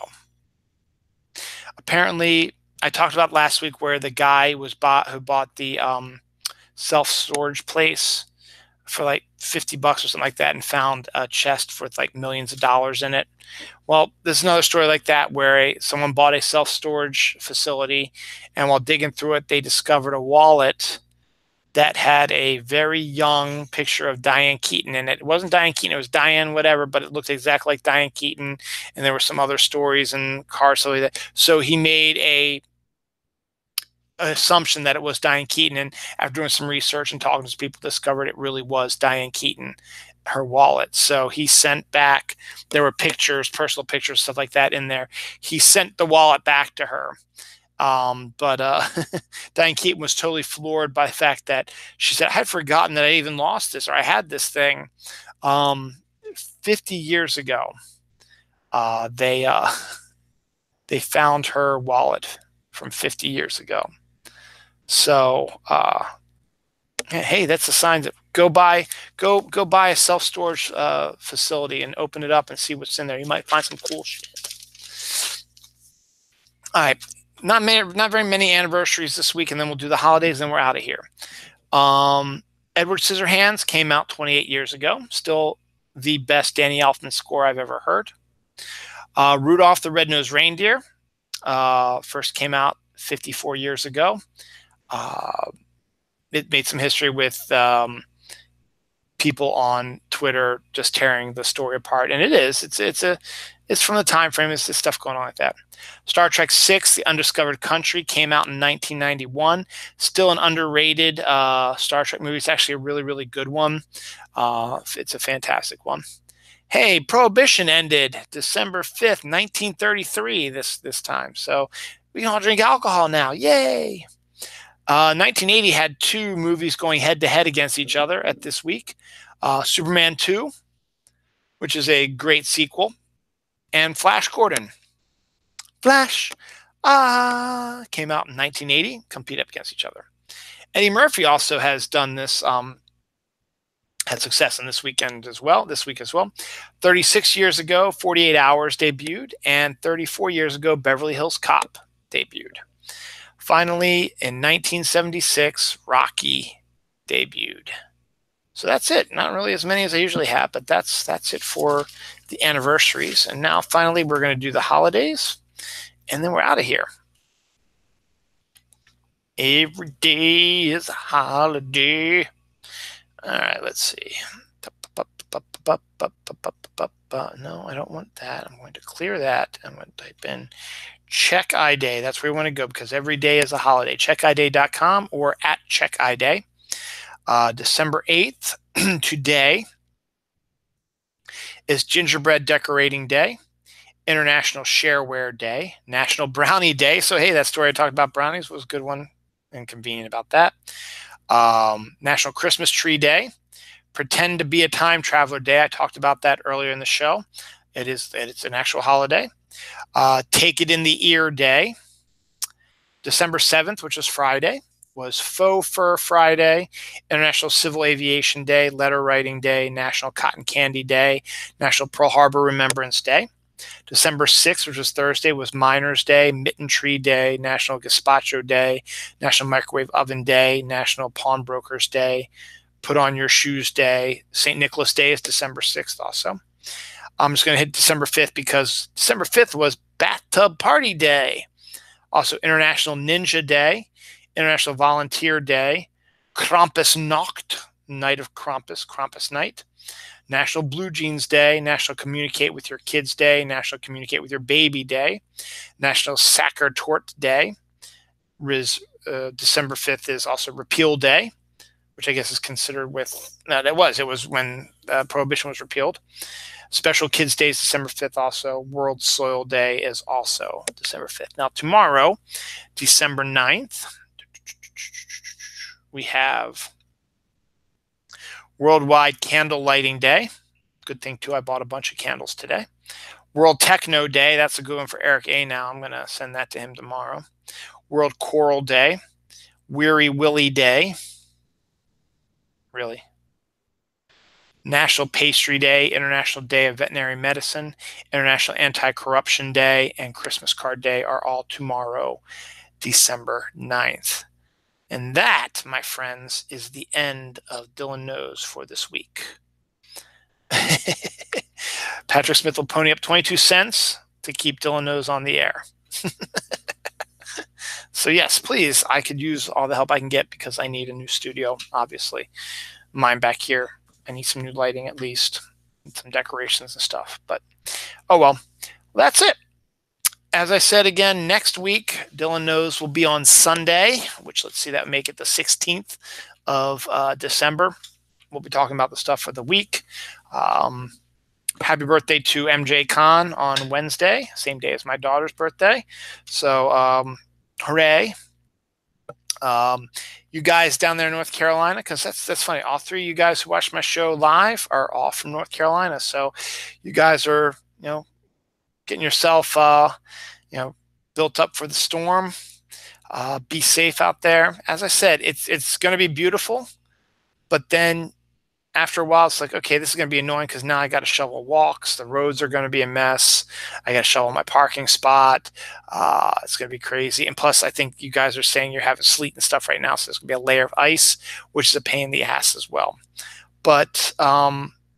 S1: Apparently, I talked about last week where the guy who bought the self-storage place for like $50 or something like that and found a chest with like millions of dollars in it. Well, there's another story like that where someone bought a self-storage facility, and while digging through it, they discovered a wallet that had a very young picture of Diane Keaton in it. It wasn't Diane Keaton, it was Diane whatever, but it looked exactly like Diane Keaton, and there were some other stories and cars, so that. So he made an assumption that it was Diane Keaton, and after doing some research and talking to people, discovered it really was Diane Keaton, her wallet. So he sent back, there were pictures, personal pictures, stuff like that in there. He sent the wallet back to her. But Diane Keaton was totally floored by the fact that she said, I had forgotten that I even lost this, or I had this thing. 50 years ago, they found her wallet from 50 years ago. So, hey, that's a sign that go buy a self-storage facility and open it up and see what's in there. You might find some cool shit. All right, not very many anniversaries this week, and then we'll do the holidays, and then we're out of here. Edward Scissorhands came out 28 years ago. Still the best Danny Elfman score I've ever heard. Rudolph the Red-Nosed Reindeer first came out 54 years ago. It made some history with people on Twitter just tearing the story apart, and it's from the time frame. It's stuff going on like that. Star Trek VI: The Undiscovered Country came out in 1991. Still an underrated Star Trek movie. It's actually a really, really good one. It's a fantastic one. Hey, Prohibition ended December 5th, 1933 this time. So we can all drink alcohol now. Yay! 1980 had two movies going head-to-head against each other at this week. Superman 2, which is a great sequel, and Flash Gordon. Flash came out in 1980, compete up against each other. Eddie Murphy also has done this, had success in this week as well. 36 years ago, 48 Hours debuted, and 34 years ago, Beverly Hills Cop debuted. Finally, in 1976, Rocky debuted. So that's it. Not really as many as I usually have, but that's it for the anniversaries. And now, finally, we're going to do the holidays, and then we're out of here. Every day is a holiday. All right, let's see. No, I don't want that. I'm going to clear that. I'm going to type in Check iDay. That's where we want to go because every day is a holiday. CheckIDay.com or at CheckIDay. December 8th, today, is Gingerbread Decorating Day, International Shareware Day, National Brownie Day. So, hey, that story I talked about brownies was a good one and convenient about that. National Christmas Tree Day, Pretend to be a Time Traveler Day. I talked about that earlier in the show. It's an actual holiday. Take It in the Ear Day. December 7th, which is Friday, was Faux Fur Friday, International Civil Aviation Day, Letter Writing Day, National Cotton Candy Day, National Pearl Harbor Remembrance Day. December 6th, which was Thursday, was Miners Day, Mitten Tree Day, National Gazpacho Day, National Microwave Oven Day, National Pawnbrokers Day, Put On Your Shoes Day. St. Nicholas Day is December 6th also. I'm just going to hit December 5th because December 5th was Bathtub Party Day. Also, International Ninja Day, International Volunteer Day, Krampusnacht, Night of Krampus, Krampus Night, National Blue Jeans Day, National Communicate with Your Kids Day, National Communicate with Your Baby Day, National Sacher-Torte Day. December 5th is also Repeal Day, which I guess is considered it was when Prohibition was repealed. Special Kids Day is December 5th also. World Soil Day is also December 5th. Now, tomorrow, December 9th, we have Worldwide Candle Lighting Day. Good thing, too, I bought a bunch of candles today. World Techno Day. That's a good one for Eric A. Now I'm going to send that to him tomorrow. World Coral Day. Weary Willy Day. Really? National Pastry Day, International Day of Veterinary Medicine, International Anti-Corruption Day, and Christmas Card Day are all tomorrow, December 9th. And that, my friends, is the end of Dylan Knows for this week. Patrick Smith will pony up 22 cents to keep Dylan Knows on the air. So yes, please, I could use all the help I can get because I need a new studio, obviously. Mine back here, I need some new lighting at least, and some decorations and stuff. But oh well, that's it. As I said again, next week, Dylan Knows will be on Sunday, which let's see, that would make it the 16th of December. We'll be talking about the stuff for the week. Happy birthday to MJ Khan on Wednesday, same day as my daughter's birthday. So hooray. You guys down there in North Carolina, because that's funny. All three of you guys who watch my show live are all from North Carolina. So you guys are, getting yourself, built up for the storm. Be safe out there. As I said, it's going to be beautiful, but then after a while, it's like, okay, this is going to be annoying because now I got to shovel walks. The roads are going to be a mess. I got to shovel my parking spot. It's going to be crazy. And plus, I think you guys are saying you're having sleet and stuff right now, so there's going to be a layer of ice, which is a pain in the ass as well. But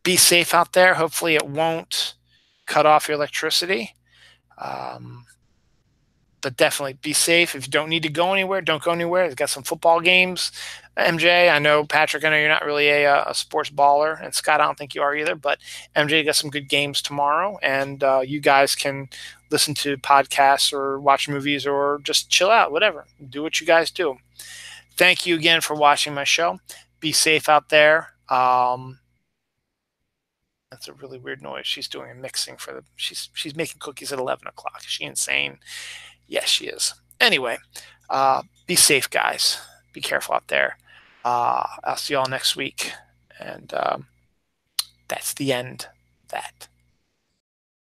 S1: be safe out there. Hopefully it won't cut off your electricity. But definitely be safe. If you don't need to go anywhere, don't go anywhere. They've got some football games. MJ, I know, Patrick, I know you're not really a sports baller, and Scott, I don't think you are either, but MJ got some good games tomorrow, and you guys can listen to podcasts or watch movies or just chill out, whatever. Do what you guys do. Thank you again for watching my show. Be safe out there. That's a really weird noise. She's doing a mixing for she's making cookies at 11 o'clock. Is she insane? Yes, she is. Anyway, be safe, guys. Be careful out there. I'll see you all next week. And that's the end of that.